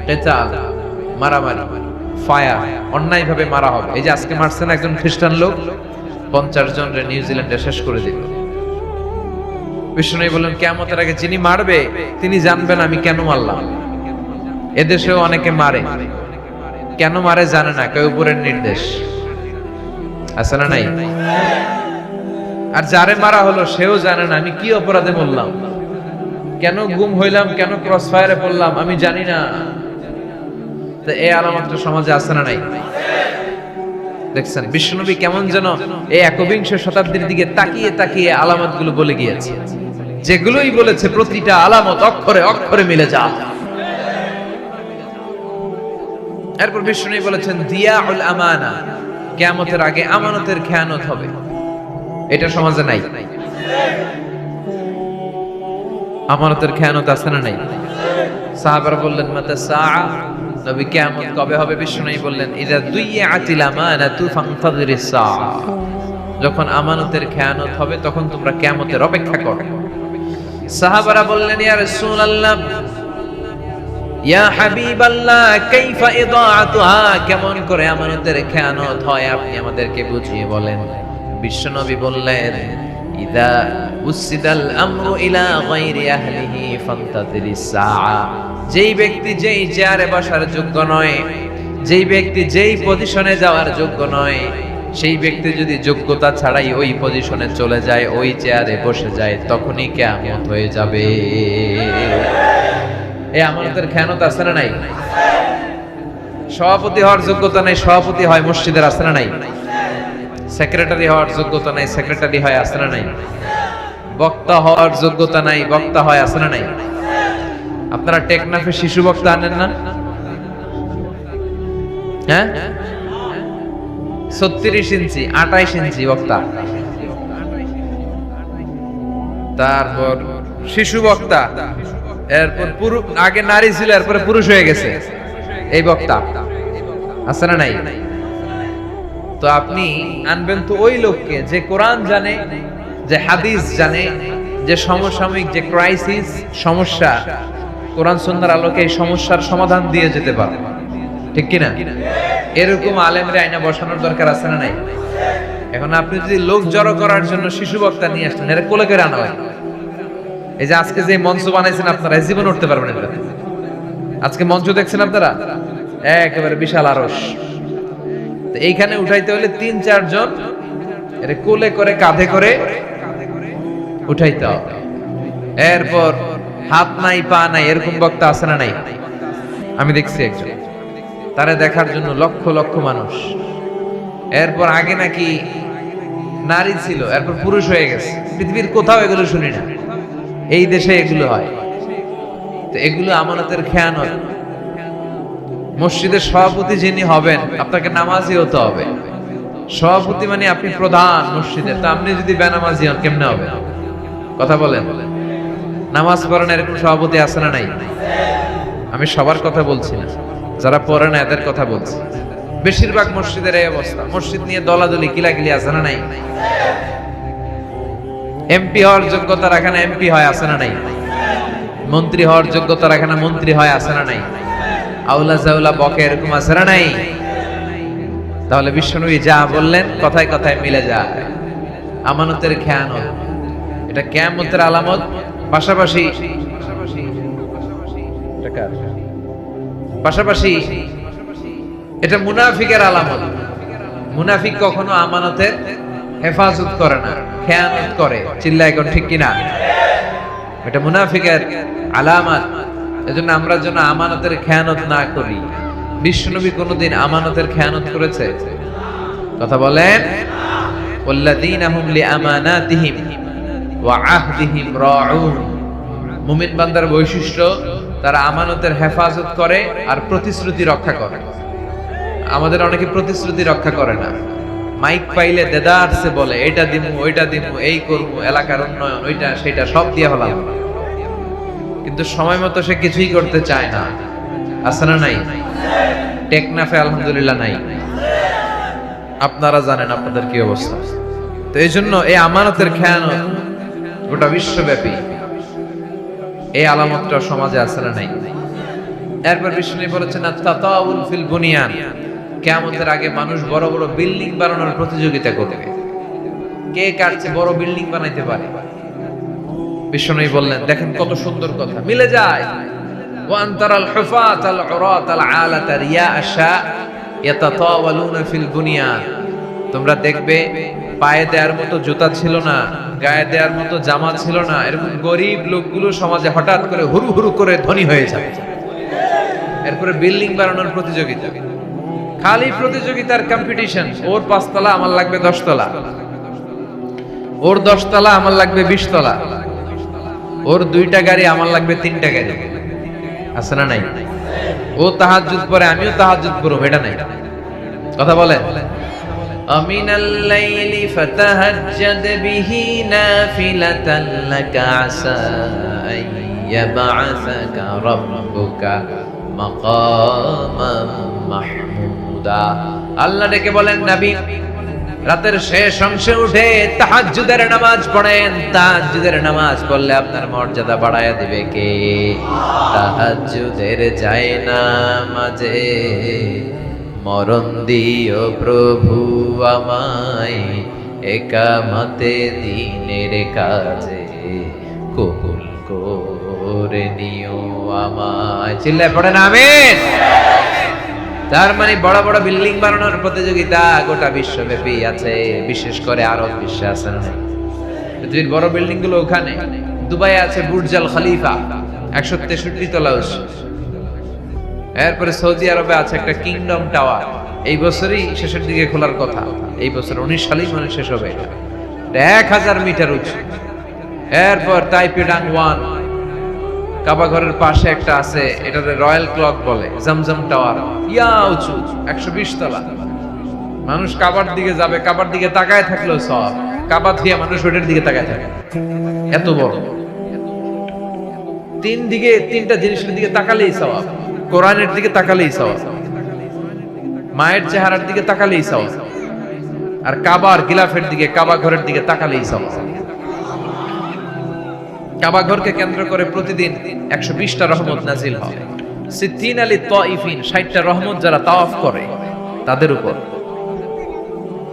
কিতাল, মারামারি, ফায়ার, অন্যায় ভাবে মারা হবে। এই যে আজকে মারছেন একজন খ্রিস্টান লোক, 50 জনরে নিউজিল্যান্ডে শেষ করে দিল। বিষ্ণু বললেন কিয়ামতের আগে যিনি মারবে তিনি জানবেন আমি কেন মারলাম। এদেশেও অনেকে মারে, কেন মারে জানে না, কেউ উপরের নির্দেশ আছে না নাই? আর যারে মারা হলো সেও জানে না আমি কি অপরাধে মরলাম, কেন গুম হইলাম, কেন ক্রস ফায়ারে পড়লাম, আমি জানি না। তো এই আলামতটা সমাজে আছে না নাই? দেখছেন বিশ্বনবী কেমন যেন এই 21শ শতাব্দীর দিকে তাকিয়ে তাকিয়ে আলামতগুলো বলে গিয়েছে। যেগুলোই বলেছে প্রতিটা আলামত অক্ষরে অক্ষরে মিলে যা। এরপর বিশ্বনবী বলেছেন দিয়াউল আমানা, কিয়ামতের আগে আমানতের খেয়ানত হবে। এটা সমাজে নাই। আমানতের খেয়ানত আছে না নাই? সাহাবারা বললেন মাতা সাআ, নবী কিয়ামত কবে হবে? বিশ্বনবী বললেন ইযা দুইয়াতিল আমানাতু ফান্তাযিরিস সাআ, যখন আমানতের খেয়ানত হবে তখন তোমরা কিয়ামতের অপেক্ষা করো। সাহাবারা বললেন ইয়া রাসূলুল্লাহ ইয়া হাবিবাল্লাহ কাইফা ইদাআতুহা, কেমন করে আমানতের খেয়ানত হয় আপনি আমাদেরকে বুঝিয়ে বলেন। বিশ্বনবী বললেন ইযা উসিদাল আমরু ইলা গায়রি আহলিহি ফান্তাযিরিস সাআ, যেই ব্যক্তি যেই চেয়ারে বসার যোগ্য নয়, যেই ব্যক্তি যেই পজিশনে যাওয়ার যোগ্য নয়, সেই ব্যক্তি যদি যোগ্যতা ছাড়াই ওই পজিশনে চলে যায়, ওই চেয়ারে বসে যায়, তখনই কিয়ামত হয়ে যাবে। এই আমানতের খেয়ানত আছে না নাই? সভাপতি হওয়ার যোগ্যতা নাই, সভাপতি হয় মসজিদের, আছে না নাই? সেক্রেটারি হওয়ার যোগ্যতা নাই, সেক্রেটারি হয়, আছে না নাই? বক্তা হওয়ার যোগ্যতা নাই, বক্তা হয়, আছে না নাই? আপনারা টেকনাফে শিশু বক্তা আনেন না? হ্যাঁ, 36 ইঞ্চি 28 ইঞ্চি বক্তা, তারপর শিশু বক্তা, এরপর আগে নারী ছিল এরপরে পুরুষ হয়ে গেছে এই বক্তা, আছে না নাই? তো আপনি আনবেন তো ওই লোককে যে কোরআন জানে, যে হাদিস জানে, যে সমসাময়িক যে ক্রাইসিস সমস্যা, কোরআন সুন্নাহর আলোকে এই সমস্যার সমাধান দিয়ে যেতে পারে, ঠিক কি না? এরকম আলেমরে আইনা বসানোর দরকার আছে না নাই? এখন আপনি যদি লোক জড়ো করার জন্য শিশু বক্তা নিয়ে আসলেন, এরা কোলে করে আনা হয়। এই যে আজকে যে মঞ্চ বানাইছেন আপনারা, জীবন উঠতে পারবেন এটা। আজকে মঞ্চ দেখছেন আপনারা, একেবারে বিশাল আরস। তো এইখানে উঠাইতে হলে ৩-৪ জন এর কোলে করে কাঁধে করে উঠাইতে হবে। এরপর হাত নাই পা নাই এরকম বক্তা আছে না নাই? আমি দেখছি একজন, তারা দেখার জন্য লক্ষ লক্ষ মানুষ। এরপর আগে নাকি নারী ছিল, এরপর পুরুষ হয়ে গেছে। পৃথিবীর কোথাও এগুলো শুনি না, এই দেশে এগুলো হয়। তো এগুলো আমানতের খেয়ানত। মসজিদের সভাপতি যিনি হবেন, আপনাকে নামাজি হতে হবে। সভাপতি মানে আপনি প্রধান মসজিদের, তা আপনি যদি বেনামাজি হন কেমনে হবে? কথা বলেন। নামাজ পড়েন এরকম সভাপতি আছে না নাই? আমি সবার কথা বলছি না, যারা পড়ে না এদের কথা বলছি। বেশিরভাগ মসজিদের এই অবস্থা। মসজিদ নিয়ে দলাদলি কিলাকিলি আছে না নাই? এমপি হওয়ার যোগ্যতা রাখে না এমপি হয়, আছে না নাই? মন্ত্রী হওয়ার যোগ্যতা রাখে না মন্ত্রী হয়, আছে না নাই? আউলা জাউলা বকে এরকম আছে না নাই? তাহলে বিশ্বনবী যা বললেন কথায় কথায় মিলে যায়। আমানতের খেয়ানত, এটা কিয়ামতের আলামত। পাশাপাশি এটা মুনাফিকের আলামত। মুনাফিক কখনো আমানতের হেফাজত করে না, খেয়ানত করে। চিল্লায় কোন ঠিক কিনা? এটা মুনাফিকের আলামত। এজন্য আমরা যেন আমানতের খেয়ানত না করি। বিশ্বনবী কোনদিন আমানতের খেয়ানত করেছে? কথা বলেন। ওয়াল্লাযীনা হুম লিআমানাতিহিম ওয়া আহদিহিম রাউন। মুমিন বান্দার বৈশিষ্ট্য, তারা আমানতের হেফাজত করে আর প্রতিশ্রুতি রক্ষা করে। আমাদের অনেকে প্রতিশ্রুতি রক্ষা করে না। মাইক পাইলে দেদারসে বলে, এটা দিমু ওইটা দিমু, এই করবো, এলাকার উন্নয়ন, ওইটা সেটা সব দিয়ে হলাম, কিন্তু সময় মতো সে কিছুই করতে চায় না। আছে না নাই? টেকনাফে আলহামদুলিল্লাহ নাই। আপনারা জানেন আপনাদের কি অবস্থা। তো এই জন্য এই আমানতের খেয়ানত গোটা বিশ্বব্যাপী, এই আলামতটা সমাজে আছে না নাই? এরপর বিষ্ণু বলেছেন আত-তাতাউল ফিল বুনিয়ান, কিয়ামতের আগে মানুষ বড় বড় বিল্ডিং বানানোর প্রতিযোগিতা করবে, কে কার চেয়ে বড় বিল্ডিং বানাইতে পারে। বিষ্ণু বললেন, দেখেন কত সুন্দর কথা মিলে যায়। ওয়া আনতারাল হুফাতাল উরাতাল আলাতা রিয়াআশা ইয়াতাতাওয়ালুনা ফিল বুনিয়ান। তোমরা দেখবে পায়ে দেওয়ার মতো জুতা ছিল না, গায়ে দেওয়ার মতো জামা ছিল না, এরকম গরিব লোকগুলো সমাজে হঠাৎ করে হুরু হুরু করে ধনী হয়ে যাবে। এরপরে বিল্ডিং বানানোর প্রতিযোগিতা, খালি প্রতিযোগিতার কম্পিটিশন। ওর 5 তলা আমার লাগবে 10 তলা, ওর 10 তলা আমার লাগবে 20 তলা, ওর 2টা গাড়ি আমার লাগবে 3টা গাড়ি। আছে না নাই? ও তাহাজ্জুদ পড়ে, আমিও তাহাজ্জুদ পড়ব, এটা নাই। কথা বলেন। আমিনাল লাইলি ফাতাহাজ্জাদ বিহি নাফিলাতান লাকা আসা আইয়াবআসাকা রাব্বুকা মাকামান মাহমুদা। আল্লাহ ডেকে বলেন, নবী রাতের শেষ অংশে উঠে তাহাজ্জুদের নামাজ পড়েন। তাহাজ্জুদের নামাজ পড়লে আপনার মর্যাদা বাড়ায়া দিবে কে? তাহাজ্জুদের যায় না মাঝে মরণ দিও প্রভু আমায়, একামতে দিনের কাজে কবুল করে নিও আমায়। চিল্লায় পড়েন আমিন। তার মানে বড় বড় বিল্ডিং বানানোর প্রতিযোগিতা গোটা বিশ্বব্যাপী আছে, বিশেষ করে আরব বিশ্বে আছে না? পৃথিবীর বড় বিল্ডিং গুলো ওখানে। দুবাই আছে বুর্জ আল খলিফা, 163 তলা উঁচু। এরপরে সৌদি আরবে আছে একটা কিংডম টাওয়ার, এই বছরই শেষের দিকে খোলার কথা। এই বছর 19 সালেই মানে শেষ হবে। এটা 1000 মিটার উঁচু। এরপর তাইপেডাং 1, কাবা ঘরের পাশে একটা আছে, এটাতে রয়্যাল ক্লক বলে, জমজম টাওয়ার, ইয়া উঁচু 120 তলা। মানুষ কাবার দিকে যাবে, কাবার দিকে তাকায় থাকলেও সব, কাবা থেকে মানুষ ওটার দিকে তাকায় থাকে, এত বড়। 3টা জিনিসের দিকে তাকালেই সওয়াব। কোরআনের দিকে তাকালেই সওয়াব, মায়ের চেহারার দিকে তাকালেই সওয়াব, আর কাবার গিলাফের দিকে, কাবা ঘরের দিকে তাকালেই সওয়াব। কাবা ঘরকে কেন্দ্র করে প্রতিদিন 120টা রহমত নাজিল হয়। সিদ্দিন আলী তাইফিন, 60টা রহমত যারা তাওয়াফ করে তাদের উপর।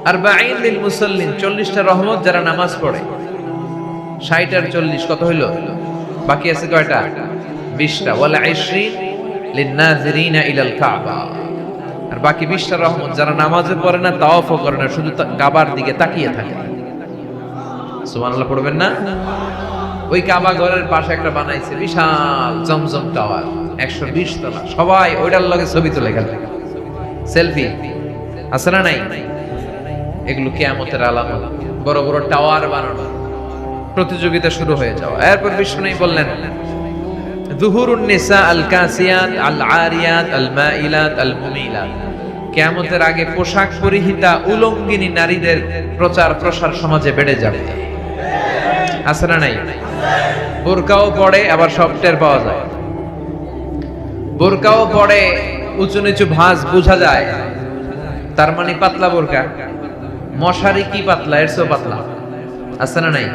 40 লিল মুসাল্লিন, 40টা রহমত যারা নামাজ পড়ে। 60 আর 40 কত হইল? বাকি আছে কয়টা? 20টা। ওয়াল 20 লিন নাযিরিনা ইলাল কাবা, আর বাকি 20টা রহমত যারা নামাজও পড়ে না, তাওয়াফও করে না, শুধু কাবার দিকে তাকিয়ে থাকে। সুবহানাল্লাহ পড়বেন না? ওই কাবা ঘরের পাশে একটা বানাইছে বিশাল জমজম টাওয়ার, 120 তলা। সবাই ওইটার লগে ছবি তুলে গেল, সেলফি আছে না নাই? এগুলো কিয়ামতের আলামত। বড় বড় টাওয়ার বানানো, প্রতিযোগিতা শুরু হয়ে যাওয়া। এরপর বিষ্ণু বললেন, যুহুরুন নিসা আল কাসিয়াত আল আরিয়াত আল মাইলাত আল মুমিলাত। কিয়ামতের আগে পোশাক পরিহিতা উলঙ্গিনী নারীদের প্রচার প্রসার সমাজে বেড়ে যাবে। আছে না নাই? বোরকাও পড়ে, আবার সব টের পাওয়া যায়। বোরকাও পড়ে, উঁচু নিচু ভাঁজ বোঝা যায়, তার মানে পাতলা বোরকা। মশারি কি পাতলা, এর চেয়েও পাতলা। আছে না নাই?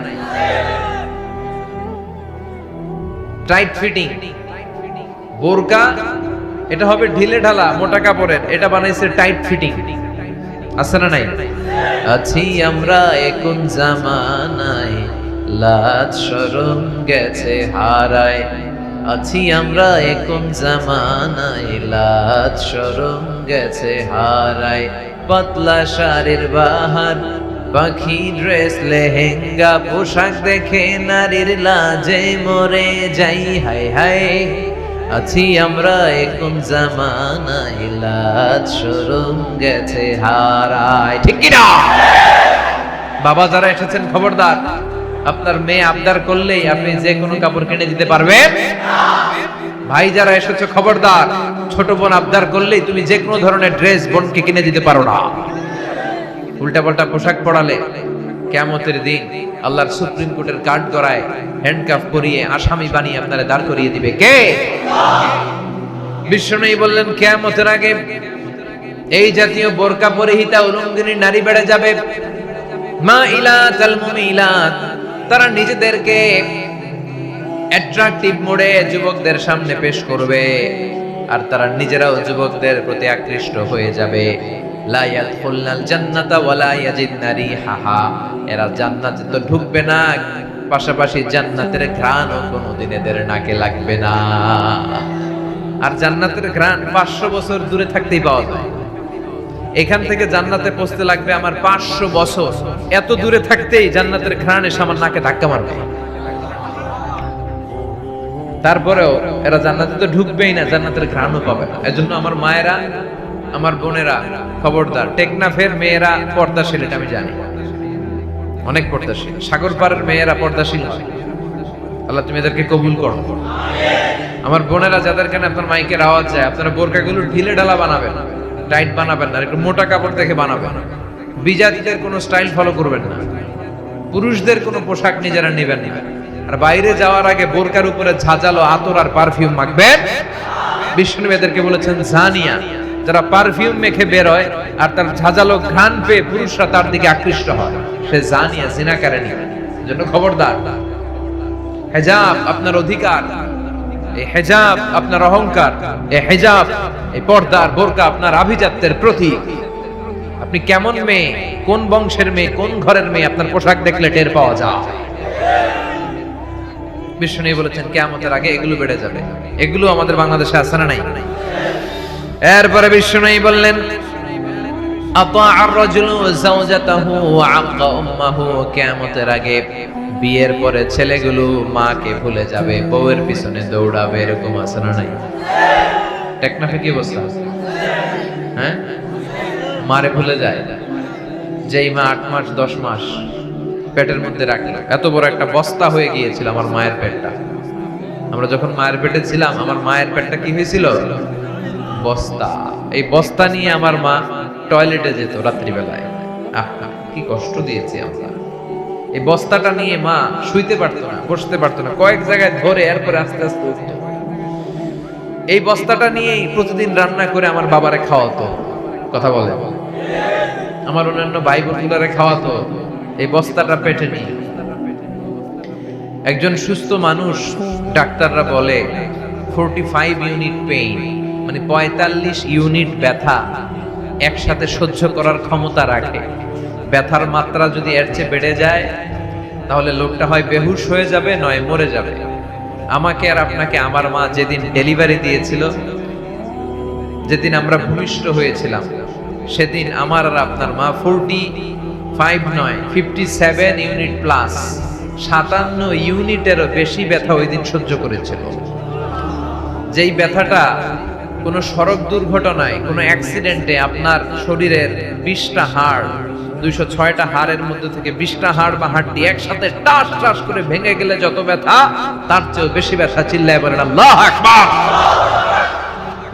টাইট ফিটিং বোরকা, এটা হবে ঢিলে ঢালা মোটা কাপড়ের, এটা বানাইছে টাইট ফিটিং। আছে না নাই? আছি আমরা এখন জামানায়, লাজ শরম গেছে হারায়। আছি আমরা এখন জামানায়, লাজ শরম গেছে হারায়। পাতলা শাড়ির বাহার, পাখি ড্রেস লেহেঙ্গা, পোশাক দেখে নারীর লাজে মরে যাই। হায় হায়, আছি আমরা এখন জামানায়, লাজ শরম গেছে হারায়। ঠিক কি না? বাবা যারা এসেছেন খবরদার, আপনার মেয়ে আবদার করলেই আপনি যে কোনো কাপড় কিনে দিতে পারবেন না। ভাই যারা এসেছে খবরদার, ছোট বোন আবদার করলেই তুমি যে কোনো ধরনের ড্রেস বোনকে কিনে দিতে পারো না। উল্টাপাল্টা পোশাক পরালে কিয়ামতের দিন আল্লাহর সুপ্রিম কোর্টের কাঠ গড়ায় হ্যান্ডকাফ করিয়ে আসামি বানিয়ে আপনারা দাঁড় করিয়ে দিবে কে? বিষ্ণু বললেন, কিয়ামতের আগে এই জাতীয় বোরকা পরিহিতা উলঙ্গিনী নারী বেড়ে যাবে। মাইলাত আল মুমিলাত, তারা নিজেদেরকে অ্যাট্রাকটিভ মোডে যুবকদের সামনে পেশ করবে, আর তারা নিজেরাও যুবকদের প্রতি আকৃষ্ট হয়ে যাবে। লা ইয়াদখুলনাল জান্নাতা ওয়ালা ইয়াজিদনা রিহাহা, এরা জান্নাতে তো ঢুকবে না, পাশাপাশি জান্নাতের ঘ্রাণও কোনোদিন এদের নাকে লাগবে না। আর জান্নাতের ঘ্রাণ 500 বছর দূরে থাকতেই পাওয়া যায়। এখান থেকে জান্নাতে পৌঁছতে লাগবে আমার 500 বছর। এত দূরে থাকতেই জান্নাতের ঘ্রাণ এসে আমার নাকে ধাক্কা মারবে। তারপরেও এরা জান্নাতে তো ঢুকবেই না, জান্নাতের ঘ্রাণও পাবে না। এজন্য আমার মায়েরা, আমার বোনেরা খবরদার, টেকনাফের মেয়েরা পর্দাশীল, এটা আমি জানি, অনেক পর্দাশীল। সাগর পাড়ের মেয়েরা পর্দাশীল হয়। আল্লাহ তুমি এদেরকে কবুল করো। আমার বোনেরা যাদের কানে আপনার মাইকের আওয়াজ যায়, আপনারা বোরকাগুলো ঢিলে ঢালা বানাবেন, টাইট বানাবেন না, একটু মোটা কাপড় দেখে বানাবেন। বিজাতিদের কোনো স্টাইল ফলো করবেন না। পুরুষদের কোনো পোশাক নিজেরা নেবেন না। আর বাইরে যাওয়ার আগে বোরকার উপরে ঝাঁঝালো আতর আর পারফিউম মাখবেন। বিষ্ণু এদেরকে বলেছেন জানিয়া, যারা পারফিউম মেখে বের হয় আর তার ঝাঁঝালো ঘ্রাণ পেয়ে পুরুষরা তার দিকে আকৃষ্ট হয়, সে জানিয়া, জিনাকারিনী। জন্য খবরদার, হিজাব আপনার অধিকার, এই হিজাব আপনার অহংকার, এই হিজাব, এই পর্দার বোরকা আপনার আভিজাত্যের প্রতীক। আপনি কেমন মেয়ে, কোন বংশের মেয়ে, কোন ঘরের মেয়ে, আপনার পোশাক দেখলে টের পাওয়া যায়। বিষ্ণু বলেছেন কিয়ামতের আগে এগুলো বেড়ে যাবে। এগুলো আমাদের বাংলাদেশে আছে না নাই? এরপরে বিষ্ণু বললেন, আতাআর রাজুলু যাওজাতাহু ওয়া আক্কা উম্মাহু, কিয়ামতের আগে বিয়ের পরে ছেলেগুলো মাকে ভুলে যাবে, বউয়ের পিছনে দৌড়াবে। এরকম আছে না নাই? টেকনাফে কি অবস্থা? হ্যাঁ, মারে ভুলে যায়। যেই মা 8 মাস 10 মাস পেটের মধ্যে রাখলো, এত বড় একটা বস্তা হয়ে গিয়েছিল আমার মায়ের পেটটা। আমরা যখন মায়ের পেটে ছিলাম, আমার মায়ের পেটটা কি হয়েছিল? বস্তা। এই বস্তা নিয়ে আমার মা টয়লেটে যেত রাত্রিবেলায়। আহা, কি কষ্ট দিয়েছি আমরা। এই বস্তাটা নিয়ে মা শুইতে পারতো না, বসতে পারতো না, কয়েক জায়গায় ধরে এরপরে আস্তে আস্তে উঠতো। এই বস্তাটা নিয়েই প্রতিদিন রান্না করে আমার বাবারে খাওয়াতো। কথা বলে, আমার অন্যান্য ভাই বোনগুলারে খাওয়াতো এই বস্তাটা পেটে নিয়ে। একজন সুস্থ মানুষ, ডাক্তাররা বলে 45 ইউনিট পেইন, মানে 45 ইউনিট ব্যথা একসাথে সহ্য করার ক্ষমতা রাখে। ব্যথার মাত্রা যদি এর চেয়ে বেড়ে যায় তাহলে লোকটা হয় বেহুশ হয়ে যাবে নয় মরে যাবে। আমাকে আর আপনাকে আমার মা যেদিন ডেলিভারি দিয়েছিল, যেদিন আমরা ভূমিষ্ঠ হয়েছিলাম, সেদিন আমার আর আপনার মা 45 নয় 57 ইউনিট প্লাস 57 ইউনিটেরও বেশি ব্যথা ওই দিন সহ্য করেছিল। যেই ব্যথাটা কোনো সড়ক দুর্ঘটনায়, কোনো অ্যাক্সিডেন্টে আপনার শরীরের 20টা হাড়, 206টা হাড়ের মধ্যে থেকে 20টা হাড় বা হাড়টি একসাথে টাস টাস করে ভেঙে গেলে যত ব্যথা, তার চেয়েও বেশি ব্যথা। চিল্লায় বলেন আল্লাহু আকবার।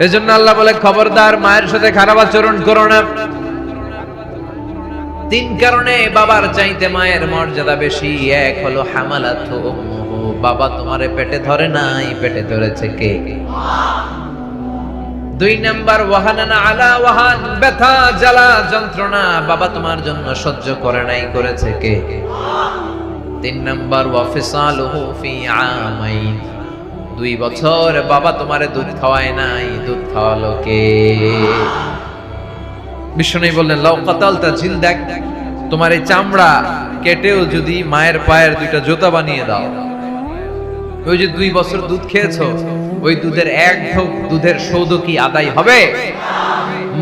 এজন্য আল্লাহ বলে, খবরদার মায়ের সাথে খারাপ আচরণ করো না। 3 কারণে বাবার চাইতে মায়ের মর্যাদা বেশি। এক হলো হামালাতু উম্মুহু, বাবা তোমারে পেটে ধরে নাই, পেটে ধরেছে কে? 2 নাম্বার ওয়াহানানা আলা ওয়াহান, ব্যথা জ্বালা যন্ত্রণা বাবা তোমার জন্য সহ্য করে নাই, করেছে কে? 3 নাম্বার ওয়াফিসালুহু ফি আমাইন, 2 বছর বাবা তোমারে দুধ খাওয়ায় নাই, দুধ খাওয়ালো কে? বিষ্ণু বললেন, লাউ কাতালতা জিলদাক, তোমার এই চামড়া কেটেও যদি মায়ের পায়ের 2টা জুতা বানিয়ে দাও, ওই যে 2 বছর দুধ খেয়েছো, ওই দুধের 1 ঢোক দুধের সৌদ কি আদায় হবে?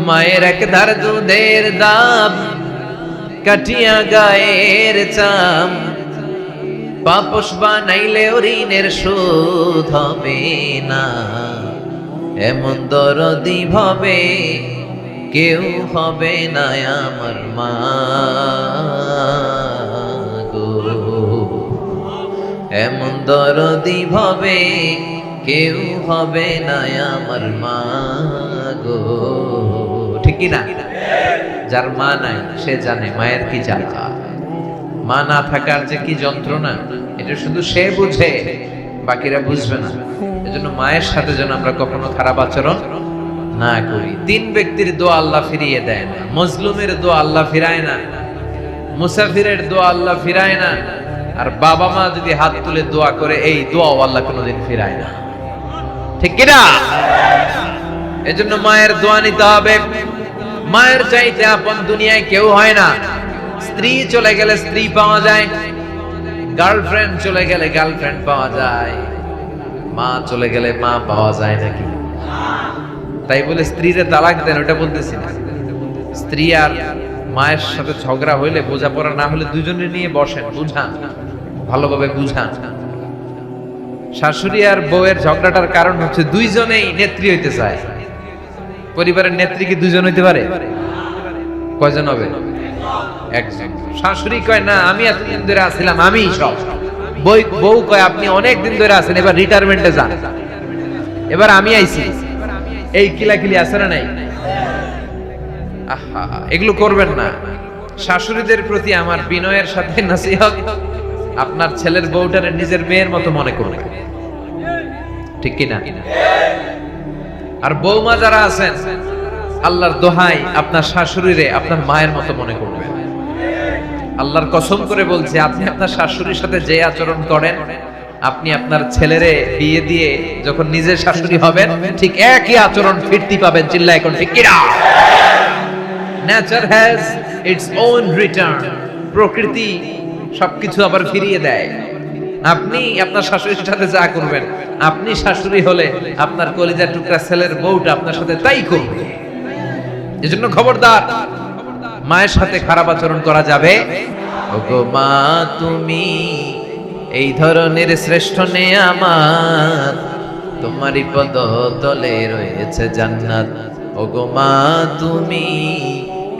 মায়ের একধার দুধের দাম কাটিয়া গায়ের চাম, পাপস বানাইলে ঋণের শোধ হবে না। এমন দরদি ভাবে কেউ হবে না আমার মা গো, এমন দরদি ভাবে কেউ হবে না আমার মা গো। ঠিক কি না? যার মা নাই সে জানে মায়ের কি জ্বালা, মা না থাকার যে কি যন্ত্রণা, এটা শুধু সে বুঝে, বাকিরা বুঝবে না। এজন্য মায়ের সাথে যেন আমরা কখনো খারাপ আচরণ না করি। 3 ব্যক্তির দোয়া আল্লাহ ফিরিয়ে দেয় না। মজলুমের দোয়া আল্লাহ ফিরায় না, মুসাফিরের দোয়া আল্লাহ ফিরায় না, আর বাবা মা যদি হাত তুলে দোয়া করে, এই দোয়াও আল্লাহ কোনোদিন ফিরায় না। ঠিক কি না? এজন্য মায়ের দোয়া নিতে হবে। মায়ের চাইতে আপন দুনিয়ায় কেউ হয় না। স্ত্রী চলে গেলে স্ত্রী পাওয়া যায়, গার্লফ্রেন্ড চলে গেলে গার্লফ্রেন্ড পাওয়া যায়, মা চলে গেলে মা পাওয়া যায় নাকি? তাই বলে স্ত্রীরে তালাক দেন ওটা বলতেছি না। স্ত্রী আর মায়ের সাথে ঝগড়া হইলে, বোঝাপড়া না হলে, দুজনে নিয়ে বসেন, বুঝান, ভালোভাবে বুঝান। শাশুড়ি আর বউয়ের ঝগড়াটার কারণ হচ্ছে দুইজনেই নেত্রী হইতে চায়। পরিবারের নেত্রী কি 2 জন হইতে পারে? কয়জন হবে? 1 জন। শাশুড়ি কয় না আমি এতদিন ধরে আসছিলাম, আমি সব। বউ কয় আপনি অনেক দিন ধরে আছেন, এবার রিটায়ারমেন্টে যান, এবার আমি আইছি। এই কিলাকিলি আছে না নাই? আহা, এগুলো করবেন না। শাশুড়িদের প্রতি আমার বিনয়ের সাথে নসিহত, আপনার ছেলের বউটারে নিজের মেয়ের মতো মনে করবেন। ঠিক কি না? আর বৌমা যারা আছেন, আল্লাহর দোহাই আপনার শাশুড়িরে আপনার মায়ের মতো মনে করবেন। আল্লাহর কসম করে বলছে, আপনি আপনার শাশুড়ির সাথে যে আচরণ করেন, আপনি আপনার ছেলেরে বিয়ে দিয়ে যখন নিজের শাশুড়ি হবেন, ঠিক একই আচরণ ফিরতি পাবেন। চিল্লায় এখন ঠিক কি না? Nature has its own return, প্রকৃতি সবকিছু আবার ফিরিয়ে দেয়। আপনি আপনার শাশুড়ির সাথে যা করবেন, আপনি শাশুড়ি হলে আপনার কলিজার টুকরা ছেলের বউটা আপনার সাথে তাই করবে। এজন্য খবরদার, মায়ের সাথে খারাপ আচরণ করা যাবে। ওগো মা তুমি এই ধরনের শ্রেষ্ঠ নেয়ামত, তোমারই পদ তলে রয়েছে জান্নাত। ওগো মা তুমি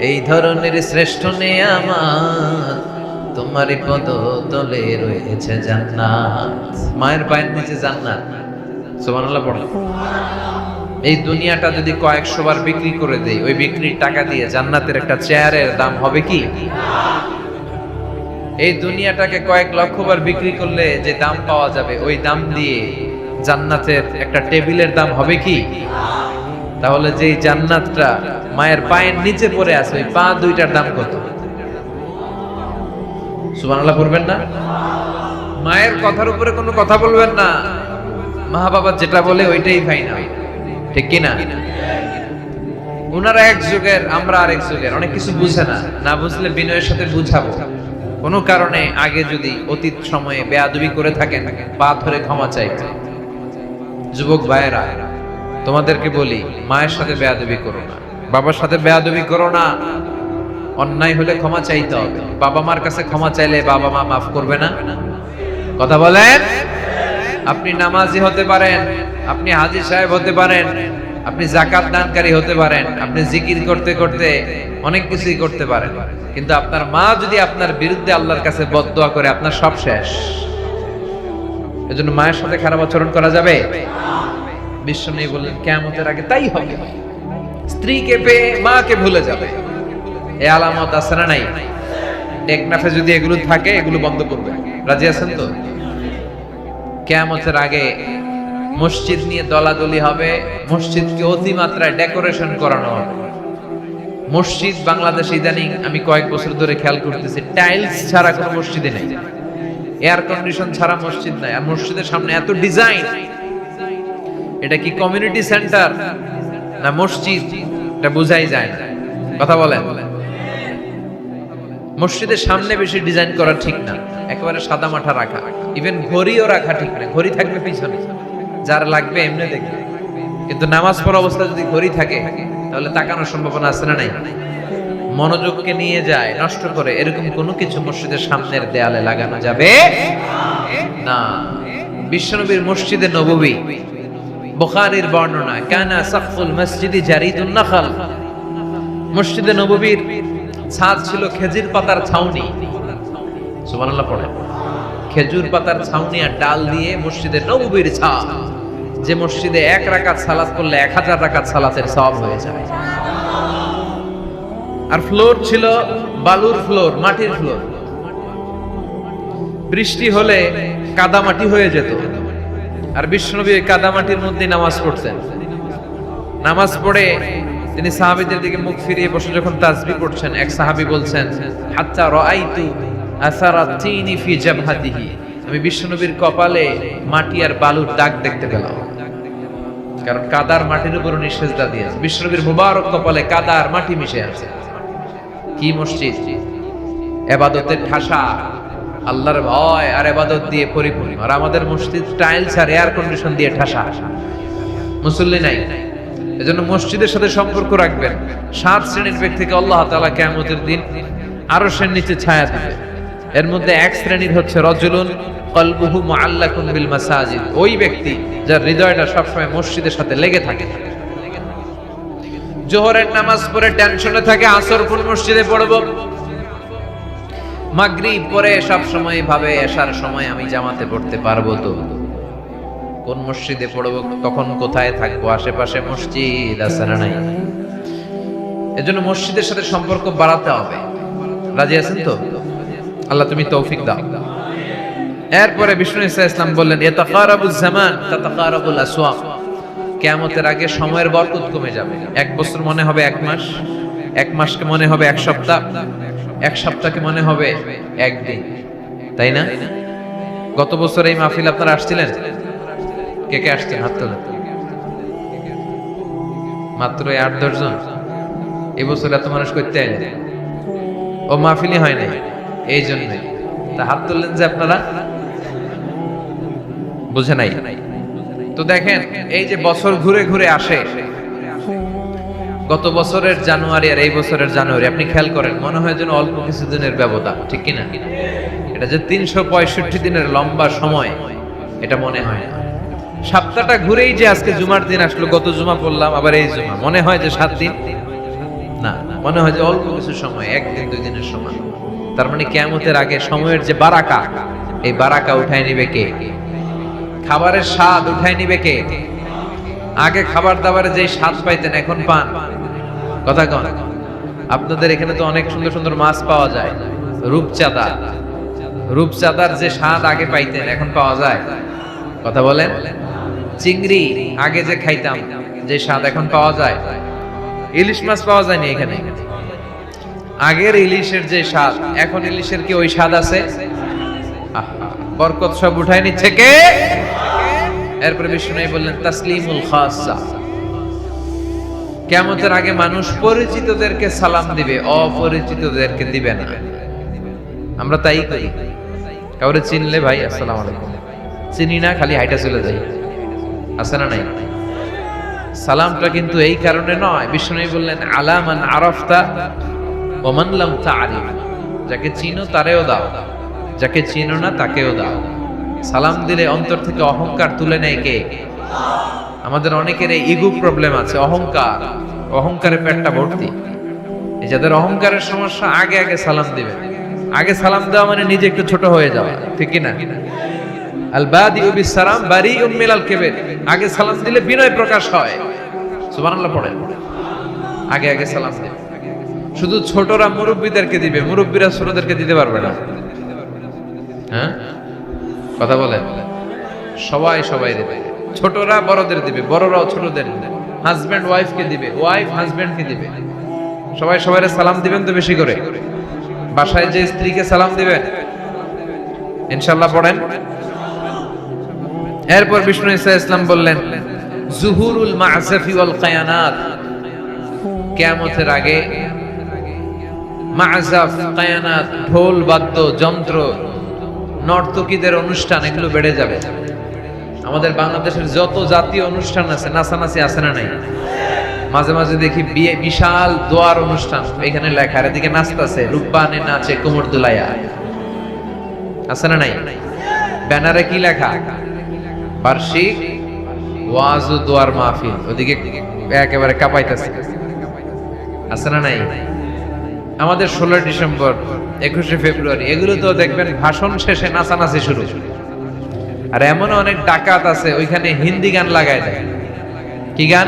এই ধরনের শ্রেষ্ঠ নেয়ামত, তোমারই পদ তলে রয়েছে জান্নাত। মায়ের পায়ের নিচে জান্নাত। সুবহানাল্লাহ পড়ো। এই দুনিয়াটা যদি কয়েকশো বার বিক্রি করে দেই, ওই বিক্রির টাকা দিয়ে জান্নাতের একটা চেয়ারের দাম হবে কি? এই দুনিয়াটাকে কয়েক লক্ষ বার বিক্রি করলে যে দাম পাওয়া যাবে, ওই দাম দিয়ে জান্নাতের একটা টেবিলের দাম হবে কি? তাহলে যে জান্নাতটা মায়ের পায়ের নিচে পড়ে আছে, ওই পা 2টার দাম কত? সুবহানাল্লাহ পড়বেন না? মায়ের কথার উপরে কোনো কথা বলবেন না। মা বাবা যেটা বলে ওইটাই ফাইনাল। ঠিক কি না? ওনারা এক যুগের, আমরা আরেক যুগের, অনেক কিছু বুঝে না, না বুঝলে বিনয়ের সাথে বুঝাবো। কোনো কারণে আগে যদি অতীত সময়ে বেয়াদবি করে থাকেন, পা ধরে ক্ষমা চাইতে। যুবক ভাইয়েরা, তোমাদেরকে বলি, মায়ের সাথে বেয়াদবি করো না, বাবার সাথে বেয়াদবি করো না। অন্যায় হলে ক্ষমা চাইতে হবে। বাবা মার কাছে ক্ষমা চাইলে বাবা মা মাফ করবে না? কথা বলেন। আপনি নামাজি হতে পারেন, আপনি হাজী সাহেব হতে পারেন, আপনি যাকাত দানকারী হতে পারেন, আপনি জিকির করতে করতে অনেক কিছুই করতে পারেন, কিন্তু আপনার মা যদি আপনার বিরুদ্ধে আল্লাহর কাছে বদদোয়া করে, আপনার সব শেষ। এজন্য মায়ের সাথে খারাপ আচরণ করা যাবে? বিশ্ব নেই বললেন কিয়ামতের আগে তাই হবে। স্ত্রীকে পেয়ে মাকে ভুলে যাবে। এই আলামত আছে না নাই? টেকনাফে যদি এগুলো থাকে, এগুলো বন্ধ করবে। রাজি আছেন তো? কিয়ামতের আগে মসজিদ নিয়ে দলাদলি হবে, মসজিদকে অতিমাত্রায় ডেকোরেশন করানো হবে। মসজিদ বাংলাদেশে ইদানিং আমি কয়েক বছর ধরে খেয়াল করতেছি, টাইলস ছাড়া কোনো মসজিদে নেই, এয়ার কন্ডিশন ছাড়া মসজিদ নাই। আর মসজিদের সামনে এত ডিজাইন, এটা কি কমিউনিটি সেন্টার না মসজিদ, এটা বোঝাই যায় না। কথা বলেন। মসজিদের সামনে বেশি ডিজাইন করা ঠিক না, একেবারে সাদা মাঠা রাখা, ইভেন ঘড়িও রাখা ঠিক না। ঘড়ি থাকবে পিছনে, যার লাগবে এমনি দেখবে, কিন্তু নামাজ পড়া অবস্থা যদি ঘড়ি থাকে তাহলে তাকানোর সম্ভাবনা আছে না নাই? মনোযোগকে নিয়ে যায়, নষ্ট করে। এরকম কোনো কিছু মসজিদের সামনের দেয়ালে লাগানো যাবে না। বিশ্বনবীর মসজিদে নববী, বুখারীর বর্ণনা, কানা সাকফুল মসজিদি জারিদুন নাখাল, মসজিদে নববীর ছাদ ছিল খেজুর পাতার ছাউনি। সুবহানাল্লাহ পড়ে। খেজুর পাতার ছাউনি আর ডাল দিয়ে মসজিদে নববীর ছাদ, যে মসজিদে 1 রাকাত সালাত করলে 1000 রাকাত সালাতের সওয়াব হয়ে যায়। আর ফ্লোর ছিল বালুর ফ্লোর, মাটির ফ্লোর। বৃষ্টি হলে কাদামাটি হয়ে যেত, আর বিশ্বনবী কাদামাটির মধ্যে নামাজ পড়তেন। নামাজ পড়ে তিনি সাহাবীদের দিকে মুখ ফিরিয়ে বসে যখন তাসবিহ পড়ছেন, এক সাহাবী বলছেন, হাত্তা রাআইতু আসারাতিনি ফি জাবহাতিহি, আমি বিশ্বনবীর কপালে মাটি আর বালুর দাগ দেখতে পেলাম। কারণ কাদার মাটির উপর উনি সিজদা দিয়েছেন। বিশ্বনবীর মুবারক কপালে কাদা আর মাটি মিশে আছে। কি মসজিদ! ইবাদতের ঠাসা, আল্লাহর ভয় আর ইবাদত দিয়ে পরিপূর্ণ। আর আমাদের মসজিদ টাইলস আর এয়ার কন্ডিশন দিয়ে ঠাসা, মুসল্লি নাই। এজন্য মসজিদের সাথে সম্পর্ক রাখবেন। 7 শ্রেণীর ব্যক্তিকে আল্লাহ তাআলা কিয়ামতের দিন আরশের নিচে ছায়া দিবে। এর মধ্যে এক শ্রেণীর হচ্ছে রজুলুন কলবুহু মুআল্লাকুন বিল মাসাজিদ, ওই ব্যক্তি যার হৃদয়টা সবসময় মসজিদের সাথে লেগে থাকে। জোহরের নামাজ পড়ে টেনশনে থাকে, আসর কোন মসজিদে পড়ব, মাগরিব পড়ে সব সময় ভাবে এশার সময় আমি জামাতে পড়তে পারবো তো, কোন মসজিদে পড়ব, কখন কোথায় থাকবো, আশেপাশে মসজিদ আছে না নাই? এজন্য মসজিদের সাথে সম্পর্ক বাড়াতে হবে। রাজি আছেন তো? আল্লাহ তুমি তৌফিক দাও। এরপরে বিষ্ণু ঈসা ইসলাম বললেন, ইয়াতাকারাবুজ জামান তাতাকারাবুল আসওয়াক, কিয়ামতের আগে সময়ের বরকত কমে যাবে। 1 বছর মনে হবে 1 মাস, 1 মাসকে মনে হবে 1 সপ্তাহ, 1 সপ্তাহকে মনে হবে 1 দিন, তাই না? গত বছর এই মাহফিল আপনারা আসছিলেন? কে কে আসছেন? হাত তোলেন। মাত্র 8-10 জন। এই বছর এত মানুষ করতে আইলেন? ও মাহফিলই হয় নাই, এই জন্যই তা হাত তুললেন যে আপনারা, বুঝে নাই। তো দেখেন, এই যে বছর ঘুরে ঘুরে আসে, গত বছরের জানুয়ারি আর এই বছরের জানুয়ারি আপনি খেয়াল করেন, মনে হয় যেন অল্প কিছুদিনের ব্যবধান, ঠিক কিনা? এটা যে 365 দিনের লম্বা সময়, এটা মনে হয় না। সপ্তাহটা ঘুরেই যে আজকে জুমার দিন আসলো, গত জুমা পড়লাম, আবার এই জুমা, মনে হয় যে 7 দিন, না, মনে হয় যে অল্প কিছু সময়, 1 দিন 2 দিনের সময়। তার মানে কিয়ামতের আগে সময়ের যে বারাকা, এই বারাকা উঠায় নিবে কে? খাবারের স্বাদ উঠায় নিবে কে? আগে খাবার দাবারে যে স্বাদ পাইতেন এখন পান? কথা কন। আপনাদের এখানে তো অনেক সুন্দর সুন্দর মাছ পাওয়া যায়, রূপচাঁদা, রূপচাঁদার যে স্বাদ আগে পাইতেন এখন পাওয়া যায়? কথা বলেন। চিংড়ি আগে যে খাইতাম, যে স্বাদ এখন পাওয়া যায়? ইলিশ মাছ পাওয়া যায়নি এখানে। আগের ইলিশের যে স্বাদ, এখন ইলিশের কি ওই স্বাদ আছে? বরকত সব উঠায় নিচ্ছে কে? এরপরে বিষ্ণু বললেন তাসলিমুল খাসসা, কিয়ামতের আগে মানুষ পরিচিতদেরকে সালাম দিবে, অপরিচিতদেরকে দিবে না। আমরা তাই করি। কাউরে চিনলে ভাই আসসালামু আলাইকুম, চিনি না খালি হাইটা চলে যাই, আছে না নাই? সালামটা কিন্তু এই কারণে নয়, বিষ্ণু বললেন আলামান আরাফতা ওয়া মান লাম তা'রিফ, যাকে চিনো তারেও দাও, যাকে চিনো না তাকেও দাও। সালাম দিলে অন্তর থেকে অহংকার তুলে নেয় কে? আমাদের অনেকের এই ইগো প্রবলেম আছে, অহংকারে পেটটা ভর্তি। এই যাদের অহংকারের সমস্যা আগে আগে সালাম দিবে। আগে সালাম দেওয়া মানে নিজে একটু ছোট হয়ে যাওয়া, ঠিক কি না? আল বাদিউ বিস সালাম বারিউম মিনাল কিবর, আগে সালাম দিলে বিনয় প্রকাশ হয়। সুবহানাল্লাহ পড়েন। আগে আগে সালাম দিবে। শুধু ছোটরা মুরব্বিদেরকে দিবে, মুরব্বিরা ছোটদেরকে দিতে পারবে না। হ্যাঁ, কথা বলেন। সবাই দিবে, ছোটরা বড়দের দিবে, বড়রাও ছোটদের দিবে, হাজবেন্ড ওয়াইফকে দিবে, ওয়াইফ হাজবেন্ডকে দিবে। সবাই সালাম দিবেন তো বেশি করে। বাসায় যে স্ত্রীকে সালাম দিবেন ইনশাআল্লাহ পড়েন। এরপর বিষ্ণু ঈসা ইসলাম বললেন জুহুরুল মা'জাফি ওয়াল কায়ানাত, কিয়ামতের আগে মা'জাফ, কায়ানাত, ঢোল বাদ্য যন্ত্র, নর্তকীদের অনুষ্ঠান এগুলো বেড়ে যাবে। আমাদের বাংলাদেশের যত জাতীয় অনুষ্ঠান আছে, নাচানাচি আছে না নাই? মাঝে মাঝে দেখি বিয়ে, বিশাল দোয়ার অনুষ্ঠান, এখানে লেখা, এদিকে নাচতেছে, রূপবানে নাচে কোমর দুলাইয়া, আছে না নাই? ব্যানারে কি লেখা? বার্ষিক ওয়াজ ও দোয়ার মাহফিল, ওদিকে একেবারে কাঁপাইতেছে, আছে না নাই? আমাদের 16 ডিসেম্বর, 21শে ফেব্রুয়ারি, এগুলো তো দেখবেন ভাষণ শেষে নাচানাচি শুরু। আর এমন অনেক ডাকাত আছে ওইখানে হিন্দি গান লাগায় দেয়। কি গান?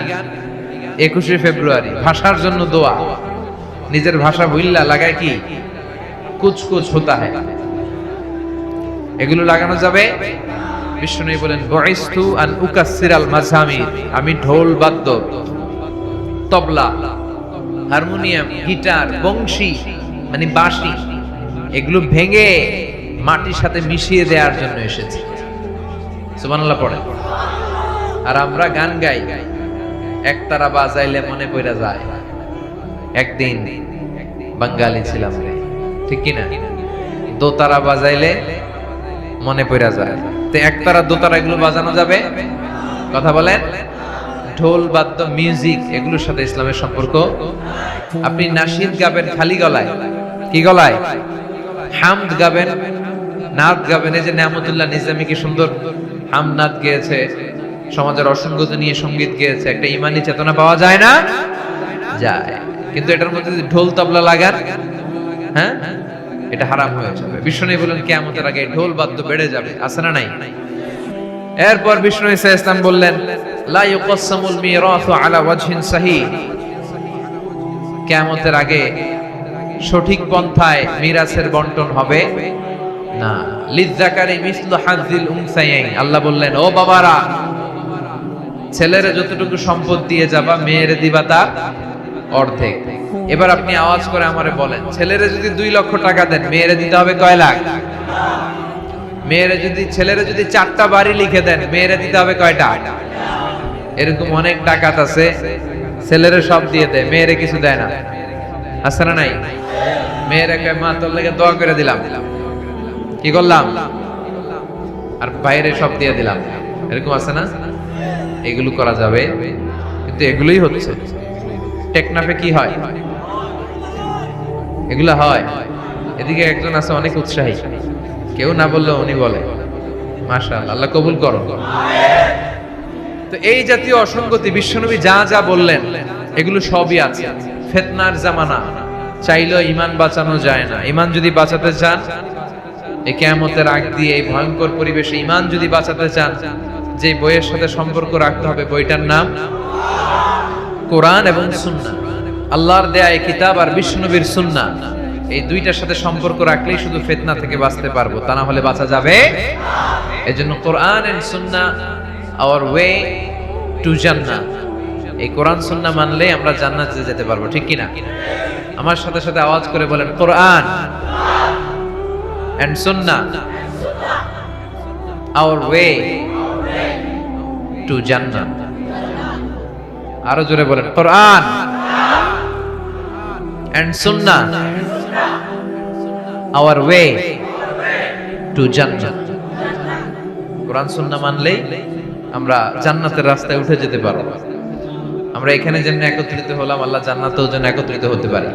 21শে ফেব্রুয়ারি, ভাষার জন্য দোয়া। নিজের ভাষা ভুল্লা লাগায় কি কুছ কুছ হোতা হ্যায়, এগুলো লাগানো যাবে। বিষ্ণু বলেন বুইস্তু আন উকাসসিরাল মাযামির, আমি ঢোল বাদ্য, তবলা, হারমোনিয়াম, গিটার, বংশী মানে বাঁশি, এগুলো ভেঙে মাটির সাথে মিশিয়ে দেওয়ার জন্য এসেছি। সুবহানাল্লাহ পড়ে। আর আমরা গান গাই, একতারা বাজাইলে মনে পড়া যায়, একদিন বাঙালি ছিলাম রে, ঠিক কি না? দোতারা বাজাইলে মনে পড়া যায়। তো একতারা দোতারা এগুলো বাজানো যাবে? কথা বলেন। ঢোল বাদ্য মিউজিক এগুলোর সাথে ইসলামের সম্পর্ক। আপনি নাশিদ গাবেন খালি গলায়, কি গলায়? হামদ গাবেন, নাত গাবেন। এই যে নিয়ামতুল্লাহ নিজামী কি সুন্দর হামনাত গেয়েছে, সমাজের অসঙ্গতি নিয়ে সঙ্গীত গেয়েছে, একটা ইমানি চেতনা পাওয়া যায় না? যায়। কিন্তু এটার মধ্যে যদি ঢোল তবলা লাগান, হ্যাঁ, এটা হারাম হয়ে যাবে। বিষ্ণু বলেন কিয়ামতের আগে ঢোল বাদ্য বেড়ে যাবে, আছে না নাই? এরপর বিষ্ণু ঈসা ইসলাম বললেন লা ইউকাসসামুল মিরাসু আলা ওয়াজহিন সাহিহ, কিয়ামতের আগে সঠিক পন্থায় মিরাসের বন্টন হবে না। লিযযাকারি মিসলু হাযিল উনসায়াইন, আল্লাহ বললেন ও বাবারা, ছেলেরে যতটুকু সম্পদ দিয়ে যাবা, মেয়েরে দিবা তার অর্ধেক। এবার আপনি আওয়াজ করে আমারে বলেন, ছেলেরে যদি 2 লক্ষ টাকা দেন, মেয়েরে দিতে হবে কয় লাখ? ছেলেরে যদি 4টা বাড়ি লিখে দেন, মেয়েরে দিতে হবে কয়টা? এরকম অনেক ডাকাত আছে, ছেলেরে সব দিয়ে দেয়, মেয়েরে কিছু দেয় না, আছে না নাই? মেয়েরে কয় মা তোর লাগি দোয়া করে দিলাম, কি করলাম? আর বাইরে সব দিয়ে দিলাম, এরকম আছে না? এগুলো করা যাবে, কিন্তু এগুলোই হচ্ছে। টেকনাফে কি হয়? এগুলো হয়। এদিকে একজন আছে অনেক উৎসাহী, কেউ না বললেও উনি বলে, মাশাআল্লাহ, আল্লাহ কবুল করো। তো এই জাতীয় অসঙ্গতি বিশ্বনবী যা যা বললেন এগুলো সবই আছে। ফিতনার জামানা, চাইলেও ঈমান বাঁচানো যায় না। ঈমান যদি বাঁচাতে চান, এই কিয়ামতের আগ দিয়ে এই ভয়ঙ্কর পরিবেশে ঈমান যদি বাঁচাতে চান, যে বইয়ের সাথে সম্পর্ক রাখতে হবে, বইটার নাম কোরআন এবং সুন্নাহ। আল্লাহর দেয়া এই কিতাব আর বিশ্বনবীর সুন্নাহ, এই দুইটার সাথে সম্পর্ক রাখলেই শুধু ফিতনা থেকে বাঁচতে পারবো, তা না হলে বাঁচা যাবে। এজন্য কোরআন and Sunnah hour way to জান্নাহ। এই কোরআন সুন্নাহ মানলে আমরা জান্নাতে যেতে পারবো, ঠিক কি না? আমার সাথে সাথে আওয়াজ করে বলেন, কোরআন and Sunnah hour way to জান্নাহ। আরো জোরে বলেন, কোরআন and Sunnah hour way to জান্নাত। কোরআন সুন্নাহ মানলেই আমরা জান্নাতের রাস্তায় উঠে যেতে পারবো। আমরা এখানে যেন একত্রিত হলাম, আল্লাহ জান্নাতেও যেন একত্রিত হতে পারি।